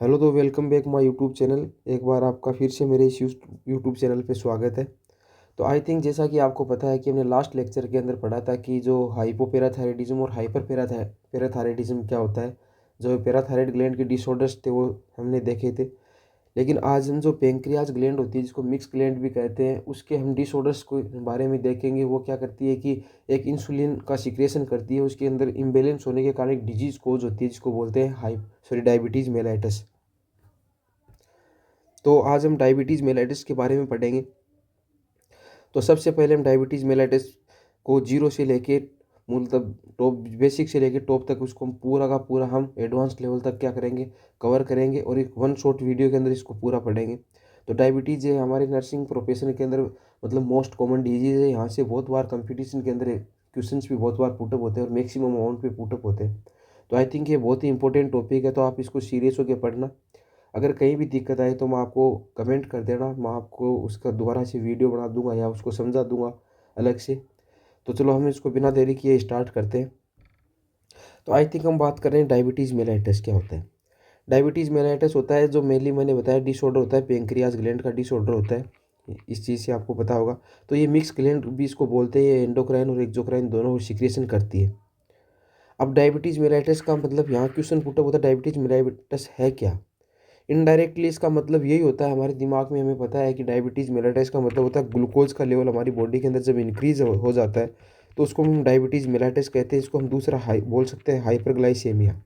Hello तो welcome back my YouTube channel. एक बार आपका फिर से मेरे इस यूट्यूब चैनल पे स्वागत है। तो आई थिंक जैसा कि आपको पता है कि हमने लास्ट लेक्चर के अंदर पढ़ा था कि जो हाइपोपैराथायराइडिज्म और हाइपर पैराथायराइडिज्म क्या होता है। जो पैराथायराइड ग्लैंड के डिसऑर्डर्स थे वो हमने देखे थे। लेकिन आज हम जो पेंक्रियाज ग्लैंड होती है जिसको मिक्स ग्लैंड भी कहते हैं उसके हम डिसऑर्डर्स को बारे में देखेंगे। वो क्या करती है कि एक इंसुलिन का सिक्रेशन करती है, उसके अंदर इम्बेलेंस होने के कारण एक डिजीज कोज होती है जिसको बोलते हैं डायबिटीज़ मेलाइटस। तो आज हम डायबिटीज़ मेलाइटिस के बारे में पढ़ेंगे। तो सबसे पहले हम डायबिटीज़ मेलाइटिस को जीरो से लेके मतलब टॉप बेसिक से लेके टॉप तक उसको हम पूरा का पूरा हम एडवांस लेवल तक क्या करेंगे, कवर करेंगे और एक वन शॉट वीडियो के अंदर इसको पूरा पढ़ेंगे। तो डायबिटीज़ है हमारे नर्सिंग प्रोफेशन के अंदर मतलब मोस्ट कॉमन डिजीज़ है। यहाँ से बहुत बार कंपटीशन के अंदर क्वेश्चंस भी बहुत बार पुटअप होते हैं और मैक्सिमम अमाउंट पे पुटअप होते हैं। तो आई थिंक ये बहुत ही इंपॉर्टेंट टॉपिक है, तो आप इसको सीरियस होकर पढ़ना। अगर कहीं भी दिक्कत आए तो मैं आपको कमेंट कर देना, मैं आपको उसका दोबारा से वीडियो बना दूंगा या उसको समझा दूंगा अलग से। तो चलो हम इसको बिना देरी किए स्टार्ट करते हैं। तो आई थिंक हम बात कर रहे हैं डायबिटीज़ मेलाइटस क्या होता है। डायबिटीज़ मेलाइटस होता है जो मेनली मैंने बताया डिसऑर्डर होता है, पेंक्रियाज ग्लैंड का डिसऑर्डर होता है। इस चीज़ से आपको पता होगा। तो ये मिक्स ग्लैंड भी इसको बोलते हैं, ये एंडोक्राइन और एक्सोक्राइन दोनों सिक्रेशन करती है। अब डायबिटीज़ मेलाइटस का मतलब यहाँ क्वेश्चन पुटअप होता है डायबिटीज़ मेलाइटस है क्या। इनडायरेक्टली इसका मतलब यही होता है, हमारे दिमाग में हमें पता है कि डायबिटीज़ मेलाइटस का मतलब होता है ग्लूकोज का लेवल हमारी बॉडी के अंदर जब इंक्रीज हो जाता है तो उसको हम डायबिटीज़ मेलाइटस कहते हैं। इसको हम दूसरा हाई बोल सकते हैं हाइपरग्लाइसेमिया,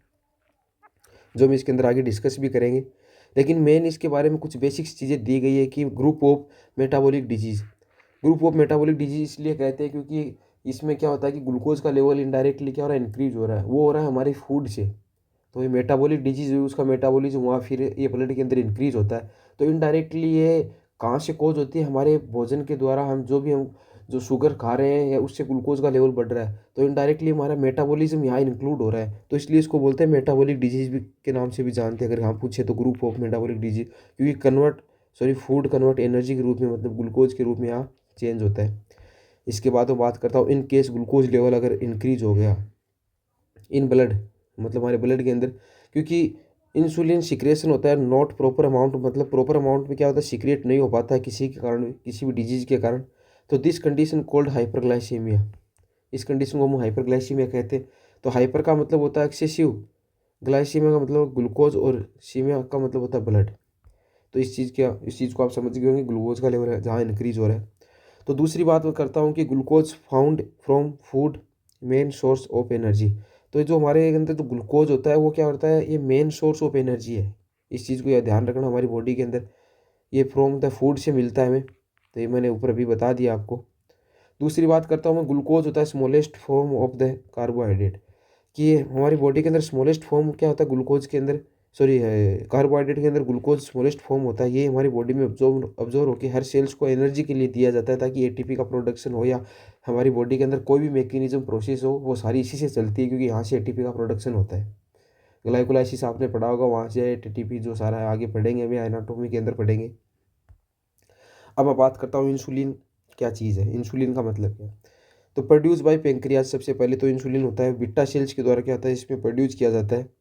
जो हम इसके अंदर आगे डिस्कस भी करेंगे। लेकिन मेन इसके बारे में कुछ बेसिक्स चीज़ें दी गई है कि group of metabolic disease. Group of metabolic disease इसलिए कहते हैं क्योंकि इसमें क्या होता है कि ग्लूकोज का लेवल इनडायरेक्टली क्या हो रहा है, इंक्रीज हो रहा है। वो हो रहा है हमारे फूड से। तो ये मेटाबॉलिक डिजीज है, उसका मेटाबॉलिज्म हुआ फिर ये ब्लड के अंदर इंक्रीज होता है। तो इनडायरेक्टली ये कहाँ से कोज होती है, हमारे भोजन के द्वारा हम जो शुगर खा रहे हैं या उससे ग्लूकोज का लेवल बढ़ रहा है तो इनडायरेक्टली हमारा मेटाबॉलिज्म यहाँ इंक्लूड हो रहा है। तो इसलिए इसको बोलते हैं मेटाबॉलिक डिजीज भी के नाम से भी जानते हैं अगर यहाँ पूछे तो, ग्रुप ऑफ मेटाबॉलिक डिजीज। क्योंकि फूड कन्वर्ट एनर्जी के रूप में मतलब ग्लूकोज के रूप में यहाँ चेंज होता है। इसके बाद मैं बात करता हूँ इन केस ग्लूकोज लेवल अगर इंक्रीज हो गया इन ब्लड मतलब हमारे ब्लड के अंदर, क्योंकि इंसुलिन सिक्रेशन होता है नॉट प्रॉपर अमाउंट, मतलब प्रॉपर अमाउंट में क्या होता है सिक्रिएट नहीं हो पाता है किसी के कारण, किसी भी डिजीज के कारण। तो दिस कंडीशन कॉल्ड हाइपरग्लाइसीमिया। इस कंडीशन को हम हाइपरग्लाइसीमिया कहते हैं। तो हाइपर का मतलब होता है एक्सेसिव, ग्लाइसीमिया का मतलब ग्लूकोज और सीमिया का मतलब होता है ब्लड। तो इस चीज़ को आप समझ गए होंगे, ग्लूकोज का लेवल है जहाँ इंक्रीज हो रहा है। तो दूसरी बात मैं करता हूँ कि glucose found from food main source of energy. तो जो हमारे अंदर जो ग्लूकोज होता है वो क्या होता है, ये मेन सोर्स ऑफ एनर्जी है। इस चीज़ को यह ध्यान रखना, हमारी बॉडी के अंदर ये फ्रॉम द फूड से मिलता है हमें। तो ये मैंने ऊपर अभी बता दिया आपको। दूसरी बात करता हूँ मैं, ग्लूकोज होता है smallest form of the carbohydrate. कि ये हमारी बॉडी के अंदर स्मॉलेस्ट फॉर्म क्या होता है ग्लूकोज के अंदर, सॉरी कार्बोहाइड्रेट के अंदर ग्लूकोज स्मॉलेस्ट फॉर्म होता है। ये हमारी बॉडी में ऑब्जॉर्व होकर हर सेल्स को एनर्जी के लिए दिया जाता है ताकि एटीपी का प्रोडक्शन हो या हमारी बॉडी के अंदर कोई भी मैकेनिज्म प्रोसेस हो वो सारी इसी से चलती है, क्योंकि यहाँ से एटीपी का प्रोडक्शन होता है। ग्लाइकोलाइसिस आपने पढ़ा होगा, वहाँ से एटीपी जो सारा है आगे पढ़ेंगे, हमें एनाटोमी के अंदर पढ़ेंगे। अब मैं बात करता हूँ इंसुलिन क्या चीज़ है, इंसुलिन का मतलब क्या है। तो प्रोड्यूस बाय पेंक्रियाज, सबसे पहले तो इंसुलिन होता है बीटा सेल्स के द्वारा क्या होता है इसमें प्रोड्यूस किया जाता है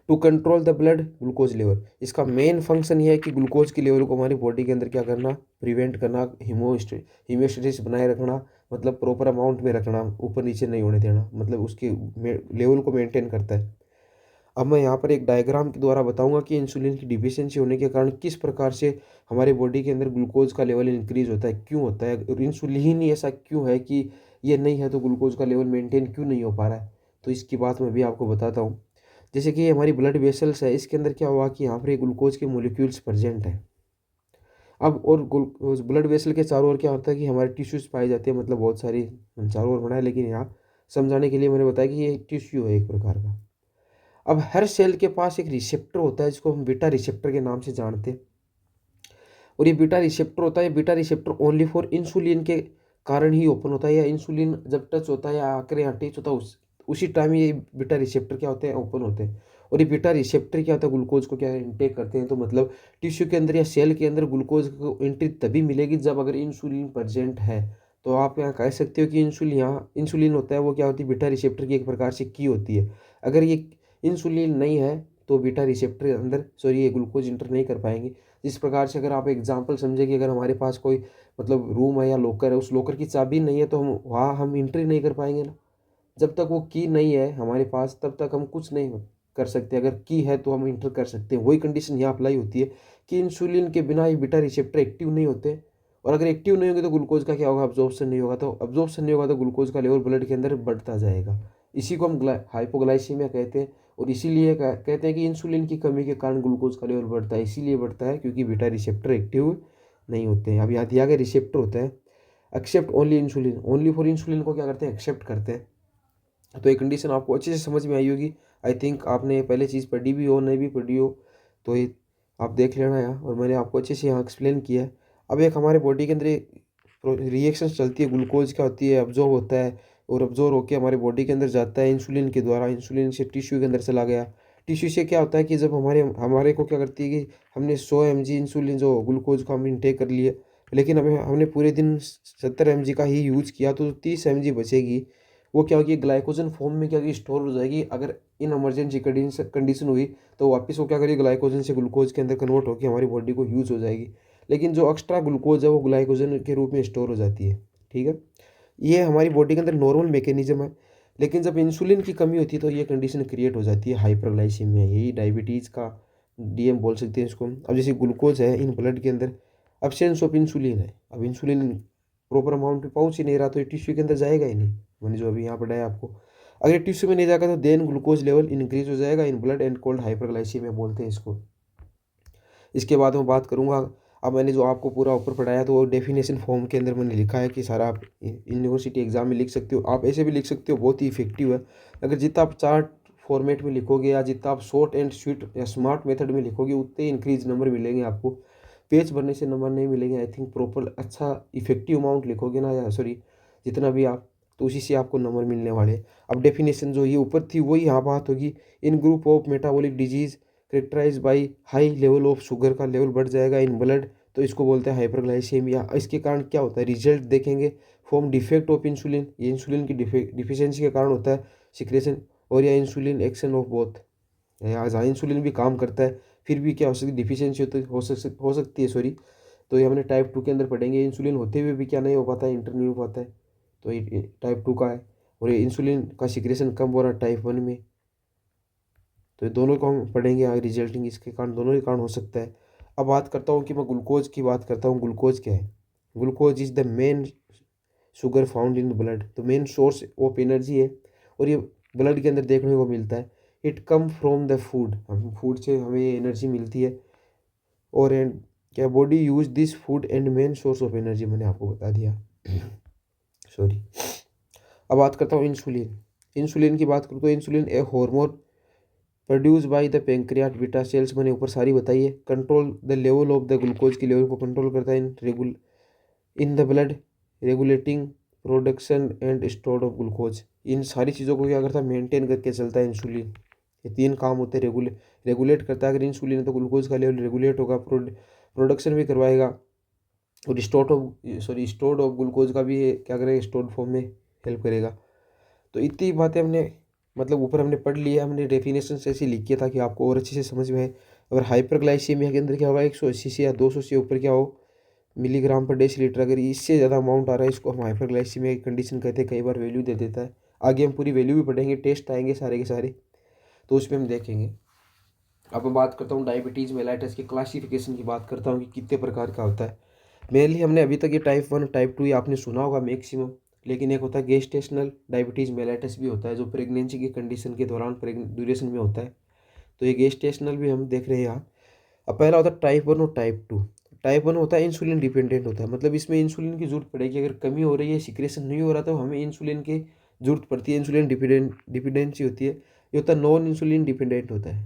to control the blood glucose level. इसका मेन फंक्शन ये है कि ग्लूकोज के लेवल को हमारी बॉडी के अंदर क्या करना, प्रिवेंट करना, हीमोस्टेसिस बनाए रखना, मतलब प्रॉपर अमाउंट में रखना, ऊपर नीचे नहीं होने देना, मतलब उसके लेवल को मेंटेन करता है। अब मैं यहाँ पर एक डायग्राम के द्वारा बताऊंगा कि इंसुलिन की डिफिशियंसी होने के कारण किस प्रकार से हमारे बॉडी के अंदर ग्लूकोज का लेवल इंक्रीज होता है, क्यों होता है, और इंसुलिन ही ऐसा क्यों है कि ये नहीं है तो ग्लूकोज का लेवल मेंटेन क्यों नहीं हो पा रहा है। तो इसकी बात मैं भी आपको बताता हूँ। जैसे कि ये हमारी ब्लड वेसल्स है, इसके अंदर क्या हुआ कि यहाँ पर ये ग्लूकोज के मोलिक्यूल्स प्रेजेंट है। अब और ब्लड वेसल के चारों ओर क्या होता है कि हमारे टिश्यूज पाए जाते हैं, मतलब बहुत सारी चारों ओर बनाए, लेकिन यहाँ समझाने के लिए मैंने बताया कि ये टिश्यू है एक प्रकार का। अब हर सेल के पास एक रिसेप्टर होता है जिसको हम बीटा रिसेप्टर के नाम से जानते हैं। और ये बीटा रिसेप्टर होता है, beta receptor only for insulin के कारण ही ओपन होता है, या इंसुलिन जब टच होता है या आकर यहाँ टच होता है उसी टाइम ये बीटा रिसेप्टर क्या होते हैं, ओपन होते हैं। और ये बीटा रिसेप्टर क्या होता है, ग्लूकोज को क्या इंटेक करते हैं। तो मतलब टिश्यू के अंदर या सेल के अंदर ग्लूकोज को एंट्री तभी मिलेगी जब अगर इंसुलिन प्रेजेंट है। तो आप यहाँ कह सकते हो कि इंसुलिन होता है वो क्या होती है, बीटा रिसेप्टर की एक प्रकार से की होती है। अगर ये इंसुलिन नहीं है तो बीटा रिसेप्टर अंदर ये ग्लूकोज इंटर नहीं कर पाएंगे। जिस प्रकार से अगर आप एग्जांपल समझे कि अगर हमारे पास कोई मतलब रूम है या लॉकर है, उस लॉकर की चाबी नहीं है तो हम वहाँ हम एंट्री नहीं कर पाएंगे ना। जब तक वो की नहीं है हमारे पास तब तक हम कुछ नहीं कर सकते। अगर की है तो हम इंटर कर सकते हैं। वही कंडीशन यहाँ अप्लाई होती है कि इंसुलिन के बिना ये बीटा रिसेप्टर एक्टिव नहीं होते, और अगर एक्टिव नहीं होंगे तो ग्लूकोज का क्या होगा, अब्जॉर्प्शन नहीं होगा। तो अब्जॉर्प्शन नहीं होगा तो ग्लूकोज का लेवल ब्लड के अंदर बढ़ता जाएगा। इसी को हम हाइपोग्लाइसीमिया कहते हैं। और इसीलिए कहते हैं कि इंसुलिन की कमी के कारण ग्लूकोज का लेवल बढ़ता है। इसीलिए बढ़ता है क्योंकि बीटा रिसेप्टर एक्टिव नहीं होते हैं। अब यहाँ दिया गया रिसेप्टर होता है accept only insulin, only for insulin को क्या करते हैं, एक्सेप्ट करते हैं। तो ये कंडीशन आपको अच्छे से समझ में आई होगी। आई थिंक आपने पहले चीज़ पढ़ी भी हो नहीं भी पढ़ी हो तो ये आप देख लेना यहाँ, और मैंने आपको अच्छे से यहाँ एक्सप्लेन किया है। अब एक हमारे बॉडी के अंदर रिएक्शन चलती है, ग्लूकोज क्या होती है, अब्जॉर्ब होता है, और अब्जॉर्ब होकर हमारे बॉडी के अंदर जाता है इंसुलिन के द्वारा। इंसुलिन से टिश्यू के अंदर चला गया। टिश्यू से क्या होता है कि जब हमारे हमारे को क्या करती है कि हमने 100 mg इंसुलिन जो ग्लूकोज को हम इंटेक कर लिए, लेकिन हमें हमने पूरे दिन 70 mg का ही यूज़ किया तो 30 mg बचेगी। वो क्या होगी, ग्लाइकोजन फॉर्म में क्या होगी, स्टोर हो जाएगी। अगर इन इमरजेंसी कंडीशन हुई तो वापस वो क्या करेगी, ग्लाइकोजन से ग्लूकोज के अंदर कन्वर्ट होकर हमारी बॉडी को यूज़ हो जाएगी। लेकिन जो एक्स्ट्रा ग्लूकोज है वो ग्लाइकोजन के रूप में स्टोर हो जाती है। ठीक है, ये हमारी बॉडी के अंदर नॉर्मल मैकेनिज्म है। लेकिन जब इंसुलिन की कमी होती है तो ये कंडीशन क्रिएट हो जाती है हाइपरग्लाइसीमिया। यही डायबिटीज़ का डीएम बोल सकते हैं इसको। अब जैसे ग्लूकोज है इन ब्लड के अंदर, अब्सेंस ऑफ इंसुलिन है। अब इंसुलिन प्रॉपर अमाउंट पे पहुंच ही नहीं रहा तो ये टिश्यू के अंदर जाएगा ही नहीं। मैंने जो अभी यहाँ पढ़ाया आपको, अगर टिश्यू में नहीं जाएगा तो देन ग्लूकोज लेवल इंक्रीज हो जाएगा in blood and cold hyperglycaemia बोलते हैं इसको। इसके बाद मैं बात करूँगा, अब मैंने जो आपको पूरा ऊपर पढ़ाया तो वो डेफिनेशन फॉर्म के अंदर मैंने लिखा है कि सारा आप यूनिवर्सिटी एग्जाम में लिख सकते हो, आप ऐसे भी लिख सकते हो, बहुत ही इफेक्टिव है। अगर जितना आप चार्ट फॉर्मेट में लिखोगे या जितना आप शॉर्ट एंड स्वीट या स्मार्ट मेथड में लिखोगे उतने इंक्रीज नंबर मिलेंगे आपको। पेज भरने से नंबर नहीं मिलेंगे। आई थिंक प्रॉपर अच्छा इफेक्टिव अमाउंट लिखोगे ना, या जितना भी आप, तो उसी से आपको नंबर मिलने वाले। अब डेफिनेशन जो ये ऊपर थी वही यहाँ बात होगी। In group of metabolic disease characterise by high level of sugar का लेवल बढ़ जाएगा इन ब्लड, तो इसको बोलते हैं हाइपरग्लाइसेमिया। इसके कारण क्या होता है, रिजल्ट देखेंगे, फॉर्म डिफेक्ट ऑफ इंसुलिन, ये इंसुलिन की डिफिशियंसी के कारण होता है सिक्रेशन, और या इंसुलिन एक्शन ऑफ बोथ। यहाँ इंसुलिन भी काम करता है फिर भी क्या हो सकती है, डिफिशियंसी हो सकती है तो ये हमने टाइप 2 के अंदर पढ़ेंगे। इंसुलिन होते हुए भी क्या नहीं हो पाता है, इंटर नहीं हो पाता है, तो ये टाइप 2 का है। और ये इंसुलिन का सिक्रेशन कम हो रहा है टाइप 1 में। तो ये दोनों को हम पढ़ेंगे आगे, रिजल्टिंग इसके कारण दोनों के कारण हो सकता है। अब बात करता हूँ कि मैं ग्लूकोज की बात करता हूँ। ग्लूकोज क्या है, glucose is the main sugar found in the blood, तो मेन सोर्स ऑफ एनर्जी है, और ये ब्लड के अंदर देखने को मिलता है। It come from the food, हम फूड से हमें ये एनर्जी मिलती है। और एंड क्या, body use this food and main source of energy, मैंने आपको बता दिया। सॉरी। अब बात करता हूँ इंसुलिन। इंसुलिन की बात करूँ तो insulin a hormone produce by the pancreatic beta cells, मैंने ऊपर सारी बताई है। Control the level of the glucose की लेवल को कंट्रोल करता है in the blood, regulating production and store of glucose. इन सारी चीज़ों को क्या करता है, मेंटेन करके चलता है इंसुलिन। ये तीन काम होते हैं, रेगुलेट करता है। अगर इंसुलिन है तो ग्लूकोज का लेवल रेगुलेट होगा, प्रोडक्शन भी करवाएगा, और स्टोर्ड ऑफ ग्लूकोज का भी क्या करेगा, स्टोर्ड फॉर्म में हेल्प करेगा। तो इतनी बातें हमने मतलब ऊपर हमने पढ़ लिया। हमने डेफिनेशन से ऐसे लिखी था कि आपको और अच्छे से समझ में आए। अगर हाइपरग्लाइसीमिया के अंदर क्या होगा, 180 से या 200 से ऊपर क्या हो मिलीग्राम पर डेसीलीटर, अगर इससे ज़्यादा अमाउंट आ रहा है इसको हम हाइपरग्लाइसीमिया की कंडीशन कहते हैं। कई बार वैल्यू दे देता है। आगे हम पूरी वैल्यू भी पढ़ेंगे, टेस्ट आएंगे सारे के सारे, तो उसमें हम देखेंगे। अब मैं बात करता हूँ डायबिटीज़ मेलाइटस की क्लासिफिकेशन की बात करता हूँ कि कितने प्रकार का होता है। मेनली हमने अभी तक ये टाइप 1 टाइप 2 ये आपने सुना होगा मैक्सिमम, लेकिन एक होता है गेस्टेशनल डायबिटीज़ मेलाइटस भी होता है जो प्रेगनेंसी की कंडीशन के दौरान ड्यूरेशन में होता है। तो ये गेस्टेशनल भी हम देख रहे हैं यहाँ। अब पहला होता है टाइप 1 और टाइप 2। टाइप 1 होता है इंसुलिन डिपेंडेंट होता है, मतलब इसमें इंसुलिन की जरूरत पड़ेगी। अगर कमी हो रही है, सिक्रेशन नहीं हो रहा तो हमें इंसुलिन की जरूरत पड़ती है। इंसुलिन डिपेंडेंसी होती है। ये होता है नॉन इंसुलिन डिपेंडेंट होता है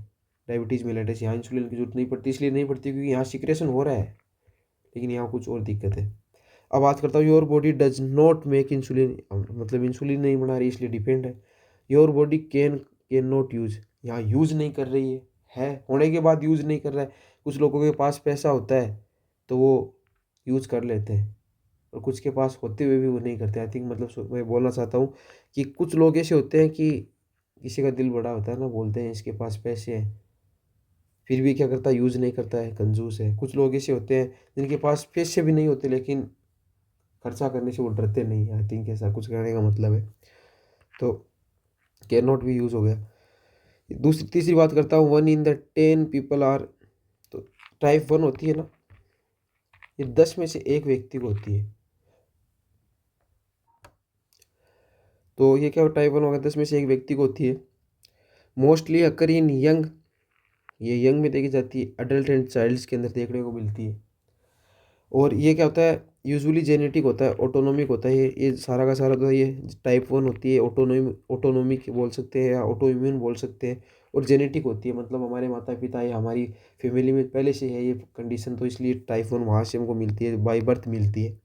डायबिटीज़ मेलाइटस। यहाँ इंसुलिन की जरूरत नहीं पड़ती, इसलिए नहीं पड़ती क्योंकि यहाँ सिक्रेशन हो रहा है, लेकिन यहाँ कुछ और दिक्कत है। अब बात करता हूँ your body does not make insulin, मतलब इंसुलिन नहीं बना रही इसलिए डिपेंड है। Your body can not use, यहाँ यूज़ नहीं कर रही है होने के बाद यूज़ नहीं कर रहा है। कुछ लोगों के पास पैसा होता है तो वो यूज़ कर लेते हैं, और कुछ के पास होते हुए भी वो नहीं करते। आई थिंक मतलब मैं बोलना चाहता हूँ कि कुछ लोग ऐसे होते हैं कि किसी का दिल बड़ा होता है ना, बोलते हैं इसके पास पैसे हैं, फिर भी क्या करता है, यूज़ नहीं करता है, कंजूस है। कुछ लोग ऐसे होते हैं जिनके पास पैसे भी नहीं होते लेकिन खर्चा करने से वो डरते नहीं। आई थिंक ऐसा कुछ कहने का मतलब है। तो कैन नॉट बी यूज़ हो गया। दूसरी तीसरी बात करता हूँ, 1 in 10 पीपल आर। तो टाइप 1 होती है ना, ये 10 में से एक व्यक्ति को होती है। तो ये क्या टाइप 1 होगा, 10 में से एक व्यक्ति को होती है। मोस्टली अकर इन यंग, ये यंग में देखी जाती है, अडल्ट एंड चाइल्ड्स के अंदर देखने को मिलती है। और ये क्या होता है, यूजुअली जेनेटिक होता है, ऑटोनोमिक होता है। ये सारा का सारा तो ये टाइप 1 होती है, ऑटोनोमिक बोल सकते हैं या ऑटो इम्यून बोल सकते हैं। और जेनेटिक होती है, मतलब हमारे माता पिता या हमारी फैमिली में पहले से है ये कंडीशन, तो इसलिए टाइप 1 वहाँ से हमको मिलती है, बाई बर्थ मिलती है।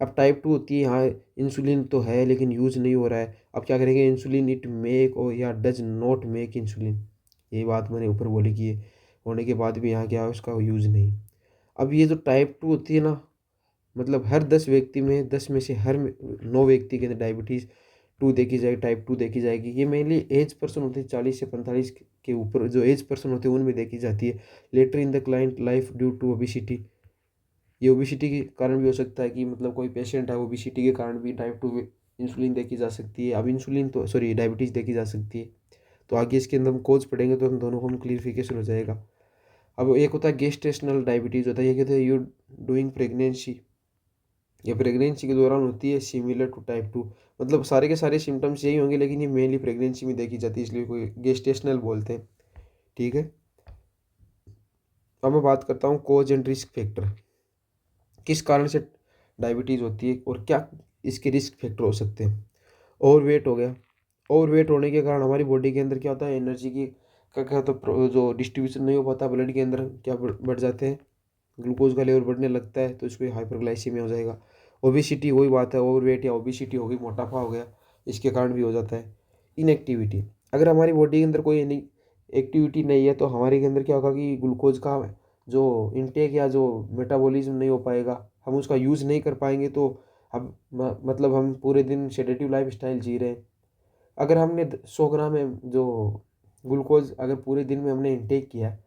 अब टाइप 2 होती है, यहाँ इंसुलिन तो है लेकिन यूज़ नहीं हो रहा है। अब क्या करेंगे, इंसुलिन इट मेक और या डज नॉट मेक इंसुलिन, ये बात मैंने ऊपर बोली कि ये होने के बाद भी यहाँ क्या है, उसका यूज़ नहीं। अब ये जो टाइप 2 होती है ना, मतलब हर 10 व्यक्ति में, 10 में से हर 9 व्यक्ति के अंदर डायबिटीज़ 2 देखी जाएगी, टाइप 2 देखी जाएगी। ये मेनली एज पर्सन होते हैं, 40 से 45 के ऊपर जो एज पर्सन होते हैं उनमें देखी जाती है। Later in the client life due to obesity, ये ओबिसिटी के कारण भी हो सकता है कि मतलब कोई पेशेंट है, ओबिसिटी के कारण भी टाइप 2 में इंसुलिन देखी जा सकती है। अब इंसुलिन तो सॉरी डायबिटीज़ देखी जा सकती है। तो आगे इसके अंदर हम कोज पढ़ेंगे तो हम दोनों को हम क्लियरिफिकेशन हो जाएगा। अब एक होता है गेस्टेशनल डायबिटीज़ होता है, ये कहते हैं यू डूइंग प्रेगनेंसी, ये प्रेगनेंसी के दौरान होती है, सिमिलर टू टाइप 2। मतलब सारे के सारे सिम्टम्स यही होंगे लेकिन ये मेनली प्रेगनेंसी में देखी जाती है, इसलिए कोई गेस्टेशनल बोलते हैं। ठीक है, अब मैं बात करता हूँ कोज एंड रिस्क फैक्टर, किस कारण से डायबिटीज़ होती है और क्या इसके रिस्क फैक्टर हो सकते हैं। ओवर वेट हो गया, ओवर वेट होने के कारण हमारी बॉडी के अंदर क्या होता है, एनर्जी की का क्या तो जो डिस्ट्रीब्यूशन नहीं हो पाता, ब्लड के अंदर क्या बढ़ जाते हैं, ग्लूकोज का लेवल बढ़ने लगता है, तो इसको हाइपरग्लाइसीमिया हो जाएगा। ओबिसिटी वही बात है, ओवरवेट या ओबिसिटी हो गई, मोटापा हो गया, इसके कारण भी हो जाता है। इनएक्टिविटी, अगर हमारी बॉडी के अंदर कोई एक्टिविटी नहीं है तो हमारे के अंदर क्या होगा कि ग्लूकोज का जो इंटेक या जो मेटाबॉलिज्म नहीं हो पाएगा, हम उसका यूज़ नहीं कर पाएंगे। तो अब मतलब हम पूरे दिन सेडेटिव लाइफ स्टाइल जी रहे हैं। अगर हमने 100 ग्राम में जो ग्लूकोज अगर पूरे दिन में हमने इंटेक किया है,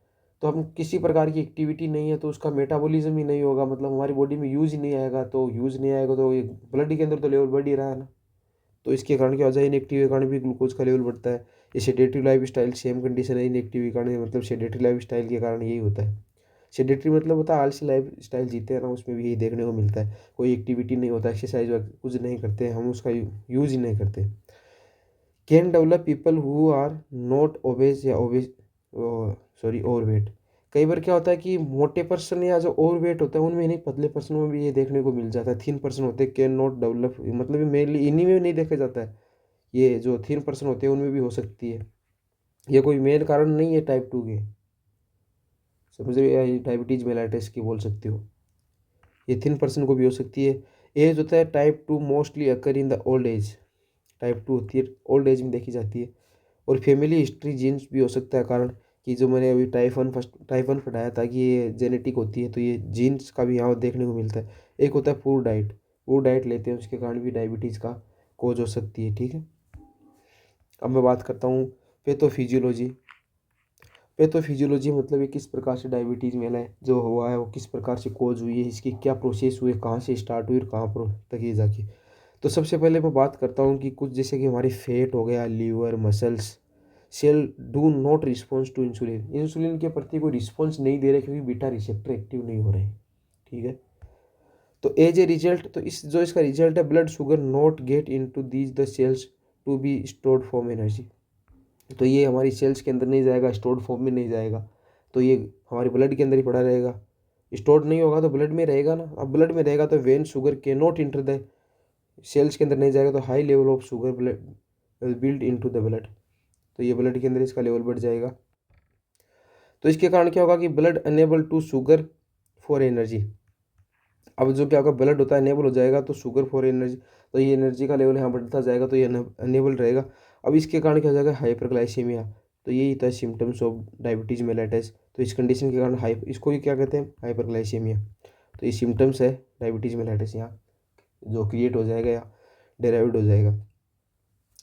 तो हम किसी प्रकार की एक्टिविटी नहीं है तो उसका मेटाबॉलिज्म ही नहीं होगा, मतलब हमारी बॉडी में यूज़ ही नहीं आएगा। तो यूज़ नहीं आएगा तो ये ब्लड के अंदर तो लेवल बढ़ ही रहा है ना, तो इसके कारण क्या हो जाए, इनएक्टिव के कारण भी ग्लूकोज का लेवल बढ़ता है। ये सेडेटरी लाइफ स्टाइल सेम कंडीशन है, इनएक्टिव के कारण, मतलब सेडेटरी लाइफ स्टाइल के कारण यही होता है। सेडेटरी मतलब होता है आलसी लाइफ स्टाइल जीते हैं ना, उसमें भी यही देखने को मिलता है, कोई एक्टिविटी नहीं होता, एक्सरसाइज कुछ नहीं करते हैं हम, उसका यूज़ ही नहीं करते। Can develop people who are not obese या ओबेज सॉरी ओवरवेट, कई बार क्या होता है कि मोटे पर्सन या जो ओवरवेट होता है उनमें नहीं, पतले पर्सन में भी ये देखने को मिल जाता है। थिन पर्सन होते हैं कैन नॉट डेवलप, मतलब ये मेनली इन्हीं में नहीं देखा जाता है, ये जो थिन पर्सन होते हैं उनमें भी हो सकती है। ये कोई मेन कारण नहीं है टाइप 2 के, समझ रहे हो, या डायबिटीज मेलाइटिस की बोल सकते हो, ये थिन पर्सन को भी हो सकती है। एज होता है type 2 mostly occur in the old age, type 2 होती है ओल्ड एज में देखी जाती है। और फैमिली हिस्ट्री जीन्स भी हो सकता है कारण, कि जो मैंने अभी टाइप 1 पढ़ाया था कि ये जेनेटिक होती है, तो ये जीन्स का भी यहाँ देखने को मिलता है। एक होता है पूर डाइट लेते हैं उसके कारण भी डायबिटीज़ का कोज हो सकती है। ठीक है, अब मैं बात करता हूँ पैथोफिजियोलॉजी। पैथोफिजियोलॉजी मतलब ये किस प्रकार से डायबिटीज़ में है जो हुआ है वो किस प्रकार से कोज हुई है, इसकी क्या प्रोसेस हुई, कहाँ से स्टार्ट हुई और कहाँ पर तक ये जाके। तो सबसे पहले मैं बात करता हूँ कि कुछ जैसे कि हमारी फैट हो गया, liver, muscles, cell do not response to insulin, insulin के प्रति कोई रिस्पॉन्स नहीं दे रहे क्योंकि बीटा रिसेप्टर एक्टिव नहीं हो रहे। ठीक है, तो एज ए रिजल्ट, तो इस जो इसका रिजल्ट है, blood sugar not get in to these the cells to be stored form energy, तो ये हमारी सेल्स के अंदर नहीं जाएगा, स्टोर्ड फॉर्म में नहीं जाएगा, तो ये हमारे ब्लड के अंदर ही पड़ा रहेगा। स्टोर्ड नहीं होगा तो ब्लड में रहेगा ना, अब ब्लड में रहेगा तो वेन शुगर के नॉट इंटर द सेल्स के अंदर नहीं जाएगा, तो high level of sugar blood build into the blood, तो ये ब्लड के अंदर इसका लेवल बढ़ जाएगा। तो इसके कारण क्या होगा कि blood unable to sugar for energy, अब जो क्या होगा, ब्लड होता है अनेबल हो जाएगा तो शुगर फॉर एनर्जी, तो ये एनर्जी का लेवल यहाँ बढ़ता जाएगा तो ये अनेबल रहेगा। अब इसके कारण क्या हो जाएगा, हाइपरग्लाइसीमिया, तो यही होता है सिम्टम्स ऑफ डायबिटीज मेलाइटिस। तो इस कंडीशन के कारण इसको ही क्या कहते हैं, हाइपरग्लाइसीमिया। तो ये सिम्टम्स है डायबिटीज मेलाइटिस यहाँ जो क्रिएट हो जाएगा या डेराइव्ड हो जाएगा।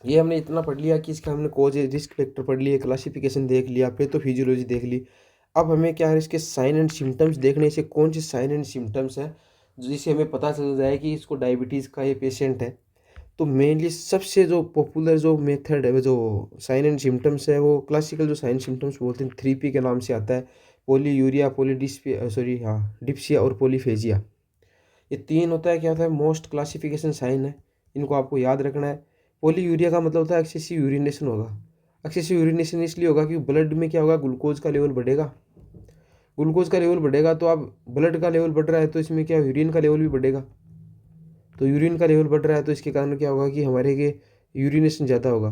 ये हमने इतना पढ़ लिया कि इसका हमने कॉज रिस्क फैक्टर पढ़ लिए, क्लासिफिकेशन देख लिया, पैथोफिजियोलॉजी देख ली। अब हमें क्या है, इसके साइन एंड सिम्टम्स देखने से कौन सी साइन एंड सिम्टम्स है जिससे हमें पता चल जाए कि इसको डायबिटीज़ का ये पेशेंट है। तो मेनली सबसे जो पॉपुलर जो मेथड है, जो साइन एंड सिम्टम्स है, वो क्लासिकल जो साइन सिम्टम्स बोलते हैं 3P के नाम से आता है। पोलीयूरिया, पोलीडिस्पिया, सॉरी हाँ, डिप्सिया और पोलीफेजिया। ये तीन होता है, क्या होता है, मोस्ट क्लासिफिकेशन साइन है। इनको आपको याद रखना है। पोलीयूरिया का मतलब होता है एक्सेसिव यूरिनेशन होगा। एक्सेसिव यूरिनेशन इसलिए होगा कि ब्लड में क्या होगा, ग्लूकोज का लेवल बढ़ेगा। ग्लूकोज का लेवल बढ़ेगा तो अब ब्लड का लेवल बढ़ रहा है तो इसमें क्या, यूरिन का लेवल भी बढ़ेगा। तो यूरिन का लेवल बढ़ रहा है तो इसके कारण क्या होगा कि हमारे के यूरिनेशन ज़्यादा होगा।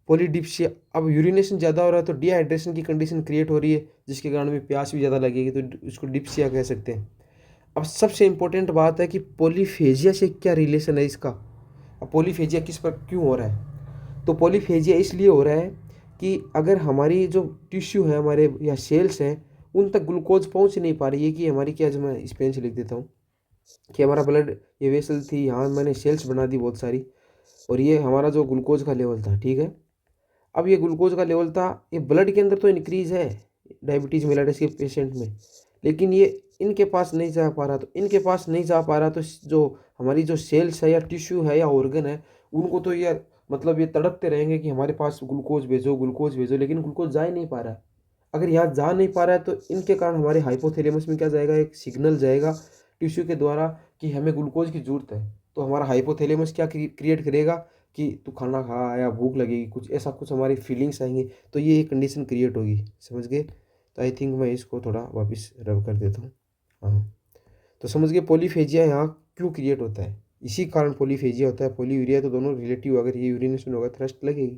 पोलीडिप्सिया, अब यूरिनेशन ज़्यादा हो रहा है तो डिहाइड्रेशन की कंडीशन क्रिएट हो रही है, जिसके कारण में प्यास भी ज़्यादा लगेगी, तो इसको डिप्सिया कह सकते हैं। अब सबसे इंपॉर्टेंट बात है कि पॉलीफेजिया से क्या रिलेशन है इसका। अब पॉलीफेजिया किस पर क्यों हो रहा है, तो पॉलीफेजिया इसलिए हो रहा है कि अगर हमारी जो टिश्यू है, हमारे या सेल्स हैं, उन तक ग्लूकोज पहुंच नहीं पा रही है, कि हमारी क्या, जो मैं इस पेन से लिख देता हूँ कि हमारा ब्लड, ये वेसल थी, यहाँ मैंने सेल्स बना दी बहुत सारी, और ये हमारा जो ग्लूकोज का लेवल था, ठीक है। अब ये ग्लूकोज का लेवल था, ये ब्लड के अंदर तो इंक्रीज है डायबिटीज़ मेलाइटिस के पेशेंट में, लेकिन ये इनके पास नहीं जा पा रहा। तो इनके पास नहीं जा पा रहा तो जो हमारी जो सेल्स है या टिश्यू है या ऑर्गन है, उनको तो ये मतलब ये तड़पते रहेंगे कि हमारे पास ग्लूकोज भेजो, ग्लूकोज भेजो, लेकिन ग्लूकोज जा ही नहीं पा रहा है। अगर यहाँ जा नहीं पा रहा है तो इनके कारण हमारे हाइपोथैलेमस में क्या जाएगा, एक सिग्नल जाएगा टिश्यू के द्वारा कि हमें ग्लूकोज की ज़रूरत है। तो हमारा हाइपोथैलेमस क्या क्रिएट करेगा कि तू खाना खा, या भूख लगेगी, कुछ ऐसा कुछ हमारी फीलिंग्स आएंगी, तो ये एक कंडीशन क्रिएट होगी। समझ गए। तो आई थिंक मैं इसको थोड़ा वापस रब कर देता हूँ। हाँ, तो समझ गए पॉलीफेजिया यहाँ क्यों क्रिएट होता है, इसी कारण पॉलीफेजिया होता है। पॉलीयूरिया तो दोनों रिलेटिव, अगर ये यूरिनेशन होगा थ्रस्ट लगेगी।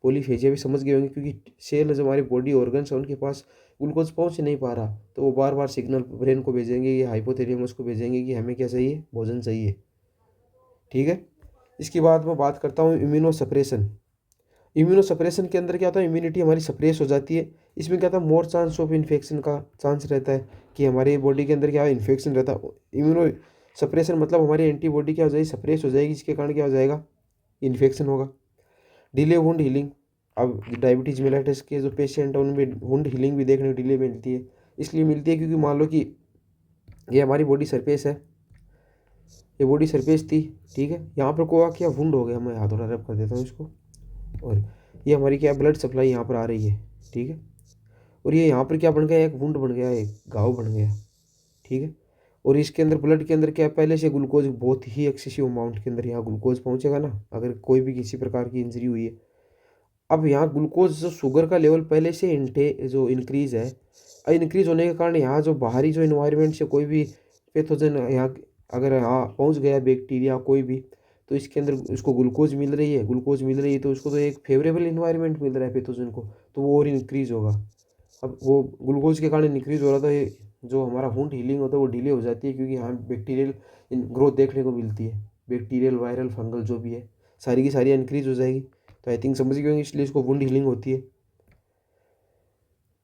पॉलीफेजिया भी समझ गए होंगे, क्योंकि सेल जो हमारी बॉडी ऑर्गन्स है उनके पास ग्लूकोज पहुंच नहीं पा रहा, तो वो बार बार सिग्नल ब्रेन को भेजेंगे, या हाइपोथैलेमस को भेजेंगे कि हमें क्या चाहिए, भोजन चाहिए। ठीक है। इसके बाद मैं बात करता हूँ इम्यूनो सप्रेशन। इम्यूनो सप्रेशन के अंदर क्या होता है, इम्यूनिटी हमारी सप्रेस हो जाती है। इसमें क्या होता है, मोर चांस ऑफ इन्फेक्शन का चांस रहता है, कि हमारी बॉडी के अंदर क्या है, इन्फेक्शन रहता है। इम्यूनो सप्रेशन मतलब हमारी एंटीबॉडी क्या हो जाएगी, सप्रेस हो जाएगी, जिसके कारण क्या हो जाएगा, इन्फेक्शन होगा। डिले वुंड हीलिंग, अब डायबिटीज़ मेलाइटिस के जो पेशेंट है उनमें वुंड हीलिंग भी देखने को डिले मिलती है। इसलिए मिलती है क्योंकि मान लो कि ये हमारी बॉडी सरफेस है, ये बॉडी सरफेस थी, ठीक है, यहाँ पर कोई क्या वुंड हो गया, मैं हाथ थोड़ा रब कर देता हूँ इसको, और ये हमारी क्या ब्लड सप्लाई यहाँ पर आ रही है, ठीक है, और ये यहाँ पर क्या बन गया, एक वुंड बन गया, एक घाव बन गया, ठीक है। और इसके अंदर ब्लड के अंदर क्या है, पहले से ग्लूकोज बहुत ही एक्सेसिव अमाउंट के अंदर यहाँ ग्लूकोज पहुँचेगा ना, अगर कोई भी किसी प्रकार की इंजरी हुई है। अब यहाँ ग्लूकोज जो शुगर का लेवल पहले से जो इंक्रीज है, इंक्रीज होने के कारण यहाँ जो बाहरी जो इन्वायरमेंट से कोई भी पैथोजन यहाँ अगर यहाँ पहुँच गया, बैक्टीरिया कोई भी, तो इसके अंदर उसको ग्लूकोज मिल रही है, ग्लूकोज मिल रही है, तो उसको तो एक फेवरेबल इन्वायरमेंट मिल रहा है पैथोजन को, तो वो और इंक्रीज होगा। अब वो ग्लूकोज के कारण इंक्रीज हो रहा था, ये जो हमारा वुंड हीलिंग होता है वो डिले हो जाती है, क्योंकि यहाँ बैक्टीरियल ग्रोथ देखने को मिलती है, बैक्टीरियल, वायरल, फंगल जो भी है, सारी की सारी इंक्रीज हो जाएगी। तो आई थिंक समझ गए होंगे, इसलिए इसको वुंड हीलिंग होती है।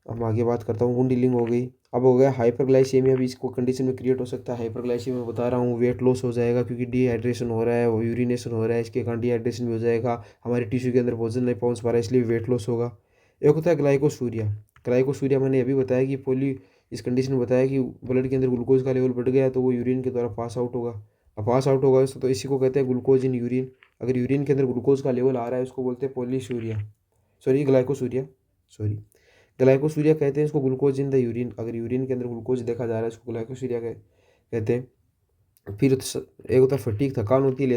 अब आगे बात करता हूँ, वुंड हीलिंग हो गई। अब हो गया हाइपरग्लाइसीमिया, भी इसको कंडीशन में क्रिएट हो सकता है। हाइपरग्लाइसीमिया बता रहा हूँ, वेट लॉस हो जाएगा क्योंकि डिहाइड्रेशन हो रहा है, वो यूरिनेशन हो रहा है, इसके कारण डिहाइड्रेशन भी हो जाएगा, हमारे टिश्यू के अंदर भोजन नहीं पहुँच पा रहा है, इसलिए वेट लॉस होगा। एक होता है ग्लाइकोसूरिया। ग्लाइकोसूरिया मैंने अभी बताया कि इस कंडीशन में बताया कि ब्लड के अंदर ग्लूकोज का लेवल बढ़ गया तो वो यूरिन के द्वारा पास आउट होगा। अब पास आउट होगा तो इसी को कहते हैं ग्लूकोज इन यूरिन। अगर यूरिन के अंदर ग्लूकोज का लेवल आ रहा है उसको बोलते हैं पॉलीसूरिया, सॉरी ग्लाइकोसूरिया, सॉरी ग्लाइकोसूरिया कहते हैं इसको, ग्लूकोज इन द यूरिन। अगर यूरिन के अंदर ग्लूकोज देखा जा रहा है उसको ग्लाइकोसूरिया कहते हैं। फिर एक होता है फटीक, थकान होती है,